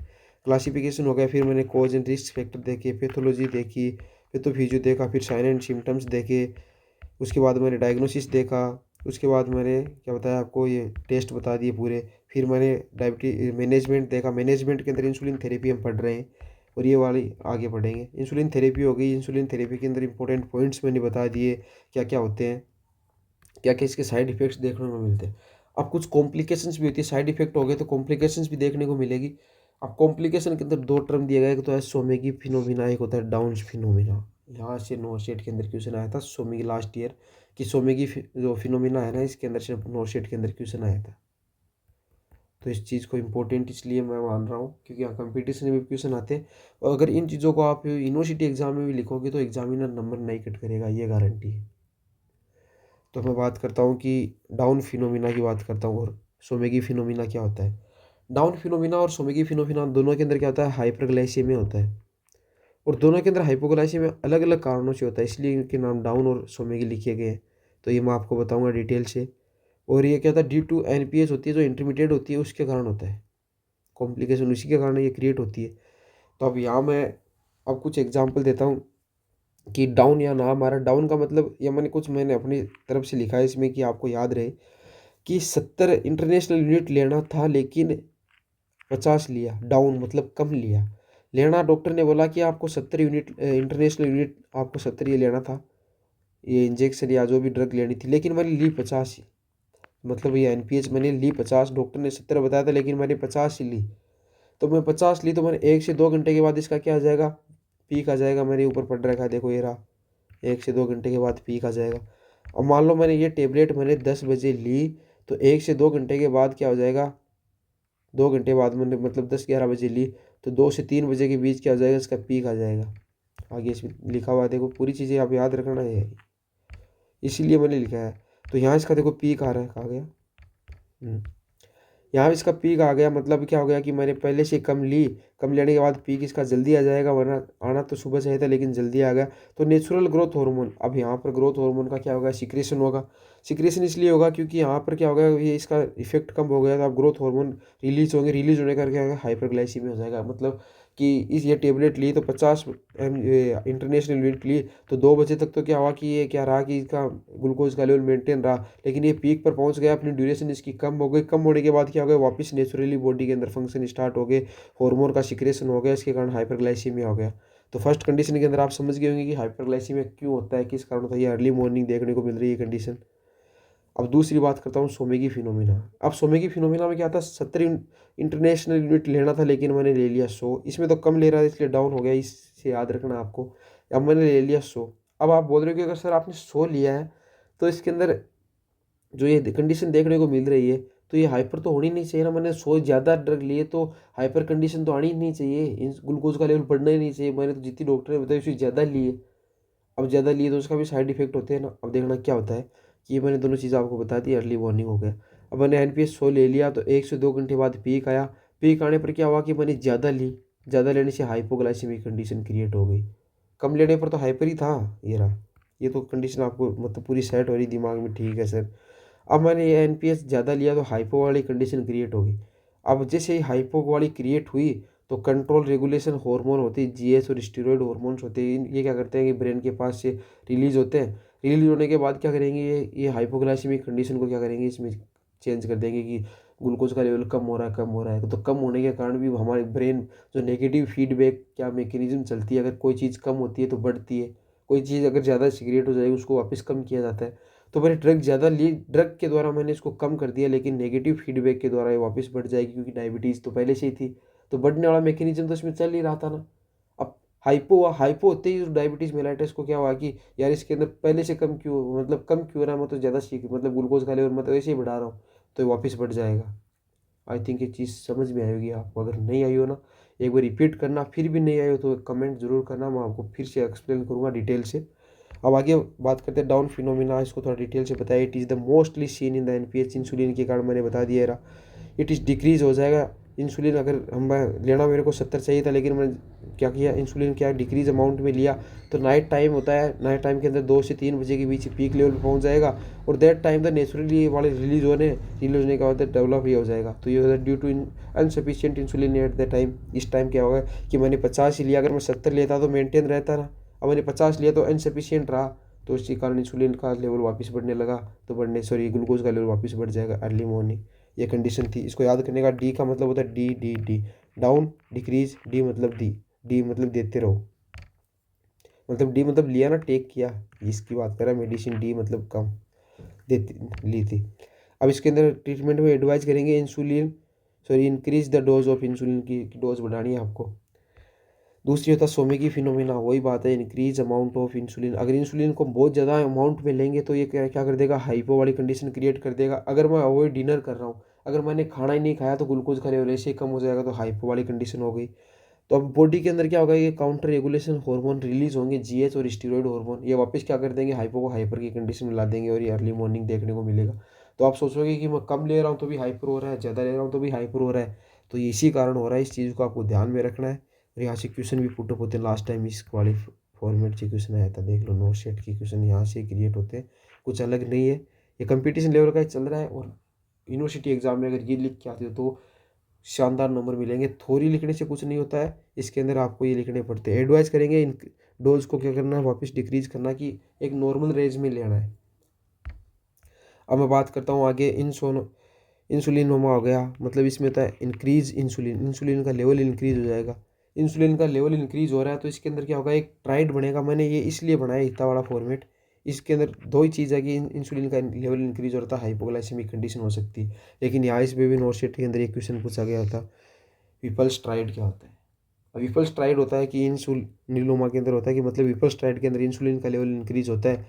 क्लासिफिकेशन हो गया। फिर मैंने कॉज एंड रिस्क फैक्टर देखे, पैथोलॉजी देखी, पैथोफिजियो देखा, फिर साइन एंड सिम्टम्स देखे। उसके बाद मैंने डायग्नोसिस देखा, उसके बाद मैंने क्या बताया आपको, ये टेस्ट बता दिए पूरे। फिर मैंने डायबिटीज मैनेजमेंट देखा, मैनेजमेंट के अंदर इंसुलिन थेरेपी हम पढ़ रहे हैं और ये वाली आगे पढ़ेंगे। इंसुलिन थेरेपी हो गई, इंसुलिन थेरेपी के अंदर इंपॉर्टेंट पॉइंट्स मैंने बता दिए क्या क्या होते हैं, क्या क्या इसके साइड इफ़ेक्ट्स देखने को मिलते हैं। अब कुछ कॉम्प्लिकेशंस भी होती है, साइड इफेक्ट हो गए तो कॉम्प्लिकेशंस भी देखने को मिलेगी। अब कॉम्प्लिकेशन के अंदर दो टर्म दिए गए, एक तो है सोमेगी फिनोमिना, एक होता है डाउन्स फिनोमिना। यहाँ से नोरसेट के अंदर क्वेश्चन आया था सोमेगी लास्ट ईयर, कि सोमेगी जो फिनोमिना है ना, इसके अंदर से नोरसेट के अंदर क्वेश्चन आया था। तो इस चीज़ को इम्पोर्टेंट इसलिए मैं मान रहा हूँ क्योंकि यहाँ कंपटीशन में भी क्वेश्चन आते हैं, और अगर इन चीज़ों को आप यूनिवर्सिटी एग्जाम में भी लिखोगे तो एग्जामिनर नंबर नहीं कट करेगा, ये गारंटी है। तो मैं बात करता हूँ कि डाउन फिनोमिना की बात करता हूँ, और सोमेगी फिनोमिना क्या होता है। डाउन फिनोमिना और सोमेगी फिनोमिना दोनों के अंदर क्या होता है, हाइपरग्लाइसीमिया होता है, और दोनों के अंदर हाइपोग्लाइसीमिया अलग अलग कारणों से होता है, इसलिए इनके नाम डाउन और सोमेगी लिखे गए हैं। तो ये मैं आपको बताऊंगा डिटेल से। और ये क्या होता है, ड्यू टू एनपीएच होती है, जो इंटरमीडिएट होती है उसके कारण होता है, कॉम्प्लिकेशन उसी के कारण ये क्रिएट होती है। तो अब यहाँ मैं अब कुछ एग्जाम्पल देता हूँ कि डाउन या नाम आ रहा है। डाउन का मतलब, या मैंने अपनी तरफ से लिखा है इसमें कि आपको याद रहे कि 70 इंटरनेशनल यूनिट लेना था लेकिन 50 लिया। डाउन मतलब कम लिया, लेना डॉक्टर ने बोला कि आपको 70 यूनिट इंटरनेशनल यूनिट, आपको 70 ये लेना था, ये इंजेक्शन या जो भी ड्रग लेनी थी, लेकिन मैंने ली 50 ही। मतलब ये एनपीएच मैंने ली 50, डॉक्टर ने 70 बताया था लेकिन मैंने 50 ही ली। तो मैं 50 ली, तो मैंने 1 से 2 घंटे के बाद इसका क्या आ जाएगा, पीक आ जाएगा। मेरे ऊपर पड़ रखा है, देखो ये रहा, 1 से 2 घंटे के बाद पीक आ जाएगा। और मान लो मैंने ये टेबलेट मैंने 10 बजे ली, तो 1 से 2 घंटे के बाद क्या हो जाएगा, 2 घंटे बाद मैंने मतलब 10-11 बजे ली, तो 2 से 3 बजे के बीच क्या हो जाएगा, इसका पीक आ जाएगा। आगे इसमें लिखा हुआ है, देखो पूरी चीज़ें आप याद रखना है, इसीलिए मैंने लिखा है। तो यहाँ इसका देखो पीक आ रहा है, कहाँ गया, यहाँ इसका पीक आ गया। मतलब क्या हो गया कि मैंने पहले से कम ली, कम लेने के बाद पीक इसका जल्दी आ जाएगा, वरना आना तो सुबह चाहिए था लेकिन जल्दी आ गया। तो नेचुरल ग्रोथ हार्मोन, अब यहाँ पर ग्रोथ हार्मोन का क्या होगा, सिक्रेशन होगा। सिक्रेशन इसलिए होगा क्योंकि यहाँ पर क्या होगा, ये इसका इफेक्ट कम हो गया, तो अब ग्रोथ हार्मोन रिलीज होंगे, रिलीज होने का क्या होगा, हाइपरग्लाइसीमिया हो जाएगा। मतलब कि इस ये टेबलेट ली तो 50 इंटरनेशनल यूनिट ली तो 2 बजे तक तो क्या हुआ कि ये क्या रहा कि इसका ग्लूकोज का लेवल मेंटेन रहा, लेकिन ये पीक पर पहुंच गया, अपनी ड्यूरेशन इसकी कम हो गई। कम होने के बाद क्या हो गया, वापस नेचुरली बॉडी के अंदर फंक्शन स्टार्ट हो गए, हार्मोन का सिक्रेशन हो गया, इसके कारण हाइपरग्लाइसीमिया हो गया। तो फर्स्ट कंडीशन के अंदर आप समझ गए होंगे कि हाइपरग्लाइसीमिया क्यों होता है, किस कारण होता है, ये अर्ली मॉर्निंग देखने को मिल रही है कंडीशन। अब दूसरी बात करता हूँ सोमेगी फिनोमिना। अब सोमेगी फिनोमिना में क्या था, 70 इंटरनेशनल यूनिट लेना था लेकिन मैंने ले लिया 100। इसमें तो कम ले रहा था इसलिए डाउन हो गया, इससे याद रखना आपको। अब मैंने ले लिया 100। अब आप बोल रहे हो कि अगर सर आपने 100 लिया है तो इसके अंदर जो ये कंडीशन देखने को मिल रही है तो ये हाइपर तो होनी नहीं चाहिए ना, मैंने 100 ज़्यादा ड्रग लिए तो हाइपर कंडीशन तो आनी ही नहीं चाहिए, इन ग्लूकोज का लेवल बढ़ना ही नहीं चाहिए। मैंने तो जितनी डॉक्टर ने बताया उससे ज़्यादा लिए। अब ज़्यादा लिए तो उसका भी साइड इफेक्ट होते हैं ना। अब देखना क्या होता है कि ये मैंने दोनों चीज़ आपको बता दी, अर्ली वार्निंग हो गया। अब मैंने NPS 100 ले लिया तो 1 से 2 घंटे बाद पीक आया। पीक आने पर क्या हुआ कि मैंने ज़्यादा ली, ज़्यादा लेने से हाइपोग्लाइसीमिक कंडीशन क्रिएट हो गई। कम लेने पर तो हाइपर ही था, ये रहा। ये तो कंडीशन आपको मतलब पूरी सेट हो रही दिमाग में, ठीक है सर। अब मैंने ये NPS ज़्यादा लिया तो हाइपो वाली कंडीशन क्रिएट हो गई। अब जैसे ही हाइपो वाली क्रिएट हुई तो कंट्रोल रेगुलेशन हार्मोन होते हैं, GH और स्टीरॉयड हार्मोन्स होते हैं, ये क्या करते हैं कि ब्रेन के पास से रिलीज होते हैं। रिलीज होने के बाद क्या करेंगे, ये हाइपोग्लाइसीमिक कंडीशन को क्या करेंगे, इसमें चेंज कर देंगे कि ग्लूकोज का लेवल कम हो रहा है, कम हो रहा है। तो कम होने के कारण भी हमारे ब्रेन जो नेगेटिव फीडबैक क्या मैकेनिज्म चलती है, अगर कोई चीज़ कम होती है तो बढ़ती है, कोई चीज़ अगर ज़्यादा सिगरेट हो जाएगी उसको वापस कम किया जाता है। तो मैंने ड्रग ज़्यादा ली, ड्रग के द्वारा मैंने इसको कम कर दिया, लेकिन नेगेटिव फीडबैक के द्वारा ये वापस बढ़ जाएगी क्योंकि डायबिटीज़ तो पहले से ही थी। तो बढ़ने वाला मैकेनिज्म तो इसमें चल ही रहा था ना। अब हाइपो हुआ, हाइपो होते ही डायबिटीज़ मेलाइटिस को क्या हुआ कि यार इसके अंदर पहले से कम क्यों, मतलब कम क्यों रहा है, मैं तो ज़्यादा सीख मतलब ग्लूकोज का लेवल मैं तो ऐसे ही बढ़ा रहा हूँ, तो ये वापस बढ़ जाएगा। आई थिंक ये चीज़ समझ में आएगी आपको। अगर नहीं आई हो ना, एक बार रिपीट करना, फिर भी नहीं आई हो तो कमेंट जरूर करना, मैं आपको फिर से एक्सप्लेन करूँगा डिटेल से। अब आगे बात करते हैं डाउन फिनोमिना, इसको थोड़ा डिटेल से बताया। It is the mostly seen in the NPS, insulin के कारण मैंने बता दिया रहा। इट इज़ डिक्रीज हो जाएगा इंसुलिन, अगर हम लेना मेरे को 70 चाहिए था लेकिन मैंने क्या किया, इंसुलिन क्या डिक्रीज अमाउंट में लिया। तो नाइट टाइम होता है, नाइट टाइम के अंदर 2 से 3 बजे के बीच पीक लेवल पर पहुंच जाएगा और दैट टाइम द नेचुरली वाले रिलीज होने का बाद डेवलप ही हो जाएगा। तो ये होता है due to insufficient insulin at the time. इस टाइम क्या होगा कि मैंने 50 ही लिया, अगर मैं 70 लेता तो मेंटेन रहता ना। अब मैंने 50 लिया तो अनसफिशियंट रहा, तो इसी कारण इंसुलिन का लेवल वापस बढ़ने लगा, तो ग्लूकोज का लेवल वापस बढ़ जाएगा अर्ली मॉर्निंग। ये कंडीशन थी, इसको याद करने का। डी का मतलब होता है D D D, down decrease, D मतलब डी मतलब देते रहो, मतलब डी मतलब लिया ना, टेक किया, इसकी बात कर रहा है मेडिसिन। डी मतलब कम देती ली थी। अब इसके अंदर ट्रीटमेंट में एडवाइज करेंगे increase the dose of insulin की डोज बढ़ानी है आपको। दूसरी होता है सोमेगी फिनोमिना, वही बात है, इंक्रीज अमाउंट ऑफ इंसुलिन। अगर इंसुलिन को बहुत ज़्यादा अमाउंट में लेंगे तो ये क्या क्या कर देगा, हाइपो वाली कंडीशन क्रिएट कर देगा। अगर मैं अवॉइड डिनर कर रहा हूँ, अगर मैंने खाना ही नहीं खाया तो ग्लूकोज का लेवल ऐसे ही कम हो जाएगा, तो हाइपो वाली कंडीशन हो गई। तो अब बॉडी के अंदर क्या होगा, ये काउंटर रेगुलेशन हार्मोन रिलीज होंगे, GH और स्टीरॉयड हार्मोन, ये वापस क्या कर देंगे, हाइपो को हाइपर की कंडीशन में ला देंगे और ये अर्ली मॉर्निंग देखने को मिलेगा। तो आप सोचोगे कि मैं कम ले रहा हूँ तो भी हाइपर हो रहा है, ज़्यादा ले रहा हूँ तो भी हाइपर हो रहा है, तो ये इसी कारण हो रहा है। इस चीज़ को आपको ध्यान में रखना है। और यहाँ से क्वेश्चन भी पुटअप होते हैं, लास्ट टाइम इस वाले फॉर्मेट से क्वेश्चन आया था, देख लो, नो सेट की क्वेश्चन यहाँ से क्रिएट होते हैं, कुछ अलग नहीं है। ये कंपटीशन लेवल का ही चल रहा है, और यूनिवर्सिटी एग्जाम में अगर ये लिख के आते हो तो शानदार नंबर मिलेंगे। थोड़ी लिखने से कुछ नहीं होता है, इसके अंदर आपको ये लिखने पड़ते हैं। एडवाइस करेंगे इन डोज को क्या करना है, वापस डिक्रीज करना, कि एक नॉर्मल रेंज में लेना है। अब मैं बात करता हूँ आगे, इंसुलिनोमा हो गया, मतलब इसमें होता है इंक्रीज इंसुलिन का लेवल इंक्रीज हो जाएगा। इंसुलिन का लेवल इंक्रीज हो रहा है तो इसके अंदर क्या होगा, एक ट्राइड बनेगा। मैंने ये इसलिए बनाया इतना बड़ा फॉर्मेट, इसके अंदर दो ही चीज़ है कि इंसुलिन का लेवल इंक्रीज हो रहा था, हाइपोग्लाइसेमिक कंडीशन हो सकती है। लेकिन यहाँ इस बेबी नोटसेट के अंदर एक क्वेश्चन पूछा गया था, विपल क्या होता है। विपल होता है कि इंसुलिनोमा के अंदर होता है कि मतलब विपल के अंदर इंसुलिन का लेवल इंक्रीज होता है।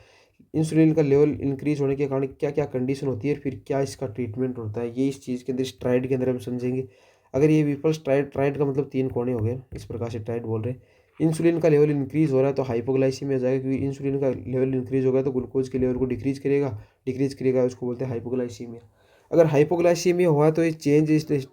इंसुलिन का लेवल इंक्रीज होने के कारण क्या क्या कंडीशन होती है, फिर क्या इसका ट्रीटमेंट होता है, ये इस चीज़ के अंदर, इस ट्राइड के अंदर हम समझेंगे। अगर ये विपल ट्राइड का मतलब 3 कोने हो गए, इस प्रकार से ट्राइड बोल रहे हैं। इंसुलिन का लेवल इंक्रीज हो रहा है तो हाइपोग्लाइसीमिया हो जाएगा, क्योंकि इंसुलिन का लेवल इंक्रीज होगा तो ग्लूकोज के लेवल को डिक्रीज करेगा, उसको बोलते हैं हाइपोग्लाइसीमिया। अगर हाइपोग्लाइसीमिया हुआ तो ये चेंज इस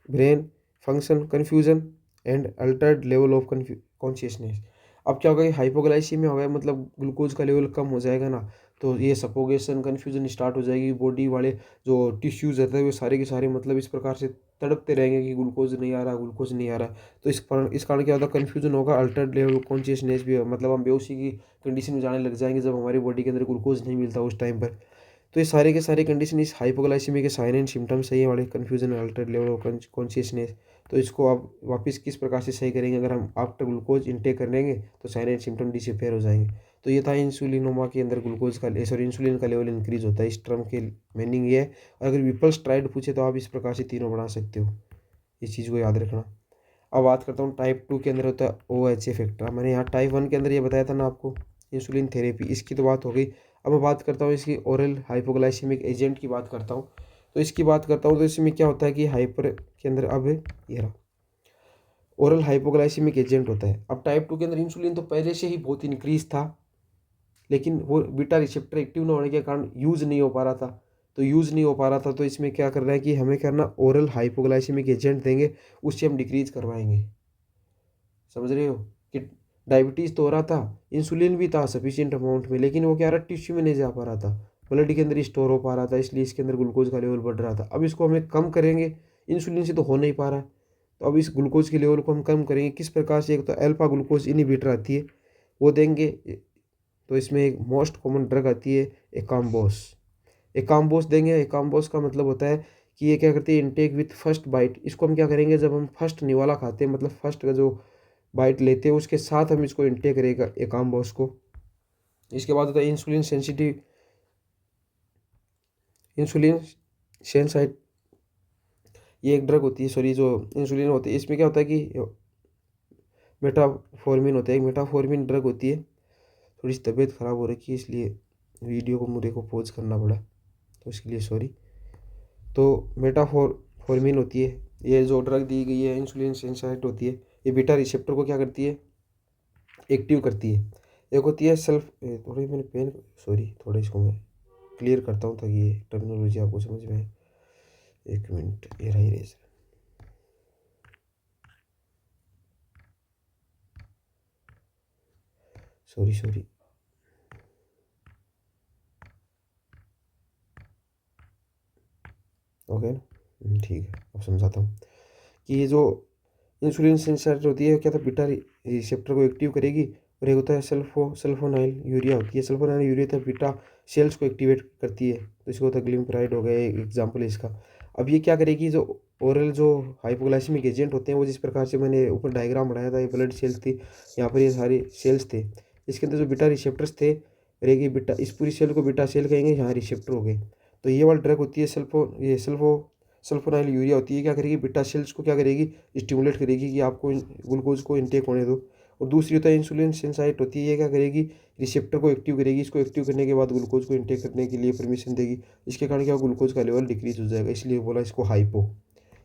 brain function confusion and Altered level of consciousness. अब क्या होगा, हाइपोग्लाइसीमिया हो गया मतलब ग्लूकोज का लेवल कम हो जाएगा ना, तो ये सफोकेशन कन्फ्यूजन स्टार्ट हो जाएगी। बॉडी वाले जो टिश्यूज रहते हैं वो सारे के सारे मतलब इस प्रकार से तड़पते रहेंगे कि ग्लूकोज नहीं आ रहा, ग्लूकोज नहीं आ रहा। तो इस कारण क्या होता है, कन्फ्यूजन होगा, अल्टर्ड लेवल कॉन्शियसनेस भी, मतलब हम बेहोशी की कंडीशन में जाने लग जाएंगे जब हमारी बॉडी के अंदर ग्लूकोज नहीं मिलता उस टाइम पर। तो ये सारे के सारे कंडीशन इस हाइपोग्लाइसीमिया के साइन एंड सिम्टम्स है, ये वाले confusion, Altered level of consciousness. तो इसको आप वापस किस प्रकार से सही करेंगे, अगर हम आफ्टर ग्लूकोज इनटेक करेंगे तो साइन एंड सिम्टम डिसअपेयर हो जाएंगे। तो ये था इंसुलिनोमा के अंदर ग्लूकोज का इंसुलिन का लेवल इंक्रीज होता है, इस टर्म के मीनिंग ये है। अगर विपल्स ट्राइड पूछे तो आप इस प्रकार से तीनों बना सकते हो, इस चीज़ को याद रखना। अब बात करता हूँ टाइप 2 के अंदर होता है OH फैक्टर। मैंने यहाँ टाइप 1 के अंदर ये बताया था ना आपको, इंसुलिन थेरेपी, इसकी तो बात हो गई। अब मैं बात करता हूँ इसकी ओरल हाइपोग्लाइसेमिक एजेंट की बात करता हूँ। तो इसकी बात करता हूँ तो इसमें क्या होता है कि हाइपर के अंदर, अब ये रहा ओरल हाइपोग्लाइसेमिक एजेंट होता है। अब टाइप 2 के अंदर इंसुलिन तो पहले से ही बहुत इंक्रीज था, लेकिन वो बीटा रिसेप्टर एक्टिव ना होने के कारण यूज़ नहीं हो पा रहा था। तो यूज़ नहीं हो पा रहा था, तो इसमें क्या करना है कि हमें करना, ओरल हाइपोग्लाइसेमिक एजेंट देंगे, उससे हम डिक्रीज करवाएंगे। समझ रहे हो कि डायबिटीज़ तो हो रहा था, इंसुलिन भी था सफिशिएंट अमाउंट में, लेकिन वो क्या रहा, टिश्यू में नहीं जा पा रहा था, ब्लड के अंदर स्टोर हो पा रहा था, इसलिए इसके अंदर ग्लूकोज का लेवल बढ़ रहा था। अब इसको हमें कम करेंगे, इंसुलिन से तो हो नहीं पा रहा, तो अब इस ग्लूकोज के लेवल को हम कम करेंगे किस प्रकार से। एक तो अल्फा ग्लूकोज इनहिबिटर आती है, वो देंगे। तो इसमें एक मोस्ट कॉमन ड्रग आती है एकाम्बोस। एकाम्बोस देंगे। एकाम्बोस का मतलब होता है कि ये क्या करती है, इनटेक विथ फर्स्ट बाइट। इसको हम क्या करेंगे, जब हम फर्स्ट निवाला खाते हैं, मतलब फर्स्ट का जो बाइट लेते हैं उसके साथ हम इसको इनटेक करेगा एकाम्बोस को। इसके बाद होता है इंसुलिन सेंसिटिव, इंसुलिन सेंसाइट, ये एक ड्रग होती है, सॉरी, जो इंसुलिन होती है, इसमें क्या होता है कि मेटाफॉर्मिन होता है, एक मेटाफॉर्मिन ड्रग होती है। थोड़ी सी तबीयत ख़राब हो रखी है, इसलिए वीडियो को मुझे को पॉज करना पड़ा, तो इसके लिए सॉरी। तो मेटाफॉर्मिन होती है, ये जो ड्रग दी गई है इंसुलिन सेंसाइट होती है, ये बीटा रिसेप्टर को क्या करती है, एक्टिव करती है। एक होती है सेल्फ, थोड़ी मैंने पेन, सॉरी, थोड़ा इसको मैं क्लियर करता हूँ ताकि ये टर्मिनोलॉजी आपको समझ में आए। एक मिनट, ये रहा इरेजर, सॉरी सॉरी। ओके ना, ठीक है, अब समझाता हूँ कि ये जो इंसुलिन सेंसर होती है क्या, तो बीटा रिसेप्टर को एक्टिव करेगी। और एक होता है सल्फोनाइल यूरिया होती है, सल्फोनाइल यूरिया तो बीटा सेल्स को एक्टिवेट करती है, तो इसको होता है ग्लिम्पराइड हो गया, एक एग्जाम्पल इसका। अब ये क्या करेगी, जो ओरल जो हाइपोग्लाइसेमिक एजेंट होते हैं, वो जिस प्रकार से मैंने ऊपर डायग्राम बनाया था, ये ब्लड सेल्स थी, यहाँ पर ये सारे सेल्स थे, इसके अंदर जो बीटा रिसेप्टर्स थे, रहेगी बीटा, इस पूरी सेल को बीटा सेल कहेंगे, यहाँ रिसेप्टर हो गए। तो ये वाली ड्रग होती है सल्फोनाइल यूरिया होती है, क्या करेगी, बीटा सेल्स को क्या करेगी, स्टिमुलेट करेगी कि आपको ग्लूकोज को इनटेक होने दो। और दूसरी होता है इंसुलिन सेंसाइट होती है, ये क्या करेगी, रिसेप्टर को एक्टिव करेगी, इसको एक्टिव करने के बाद ग्लूकोज को इनटेक करने के लिए परमिशन देगी। इसके कारण क्या, ग्लूकोज का लेवल डिक्रीज हो जाएगा, इसलिए बोला इसको हाइपो।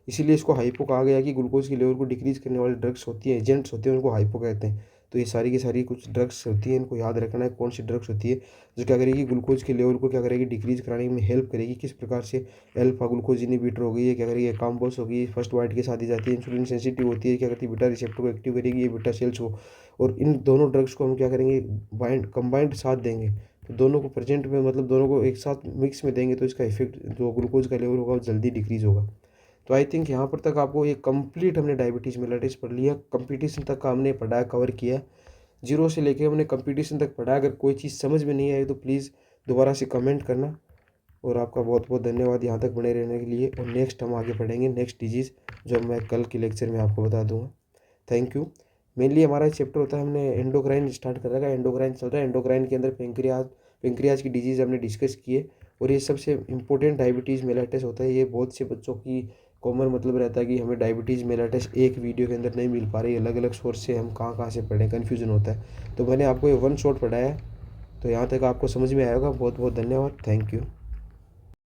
इसीलिए इसको हाइपो कहा गया कि ग्लूकोज के लेवल को डिक्रीज करने वाली ड्रग्स होती हैं, एजेंट्स होते हैं, उनको हाइपो कहते हैं। तो ये सारी की सारी कुछ ड्रग्स होती हैं, इनको याद रखना है कौन सी ड्रग्स होती है जो क्या करेगी, ग्लूकोज के लेवल को क्या करेगी, डिक्रीज कराने में हेल्प करेगी। किस प्रकार से, अल्फा ग्लूकोज इनहिबिटर हो गई है, क्या करेगी, काम्बोस हो गई, फर्स्ट वाइट के साथ ही जाती है। इंसुलिन सेंसिटिव होती है, क्या करती है, बीटा रिसेप्टर को एक्टिव करेगी, ये बीटा सेल्स को। और इन दोनों ड्रग्स को हम क्या करेंगे, कंबाइंड साथ देंगे, तो दोनों को प्रेजेंट में, मतलब दोनों को एक साथ मिक्स में देंगे, तो इसका इफेक्ट जो ग्लूकोज का लेवल होगा वो जल्दी डिक्रीज होगा। तो आई थिंक यहाँ पर तक आपको ये कंप्लीट हमने डायबिटीज़ मेलिटस पढ़ लिया, कंपटीशन तक का हमने पढ़ा, कवर किया, जीरो से लेके हमने कंपटीशन तक पढ़ा। अगर कोई चीज़ समझ में नहीं आई तो प्लीज़ दोबारा से कमेंट करना। और आपका बहुत बहुत धन्यवाद यहाँ तक बने रहने के लिए। और नेक्स्ट हम आगे पढ़ेंगे नेक्स्ट डिजीज़, जो मैं कल के लेक्चर में आपको बता दूँगा। Thank you. मेनली हमारा चैप्टर होता है, हमने एंडोक्राइन स्टार्ट कर रखा है, एंडोक्राइन चल रहा है, एंडोक्राइन के अंदर पेंक्रियाज की डिजीज़ हमने डिस्कस किए। और ये सबसे इंपॉर्टेंट डायबिटीज़ मेलिटस होता है, ये बहुत से बच्चों की कॉमन मतलब रहता है कि हमें डायबिटीज़ मेलिटस एक वीडियो के अंदर नहीं मिल पा रही, अलग अलग सोर्स से हम कहाँ कहाँ से पढ़ें, कन्फ्यूजन होता है। तो मैंने आपको ये वन शॉट पढ़ाया है, तो यहाँ तक आपको समझ में आएगा। बहुत बहुत धन्यवाद, थैंक यू।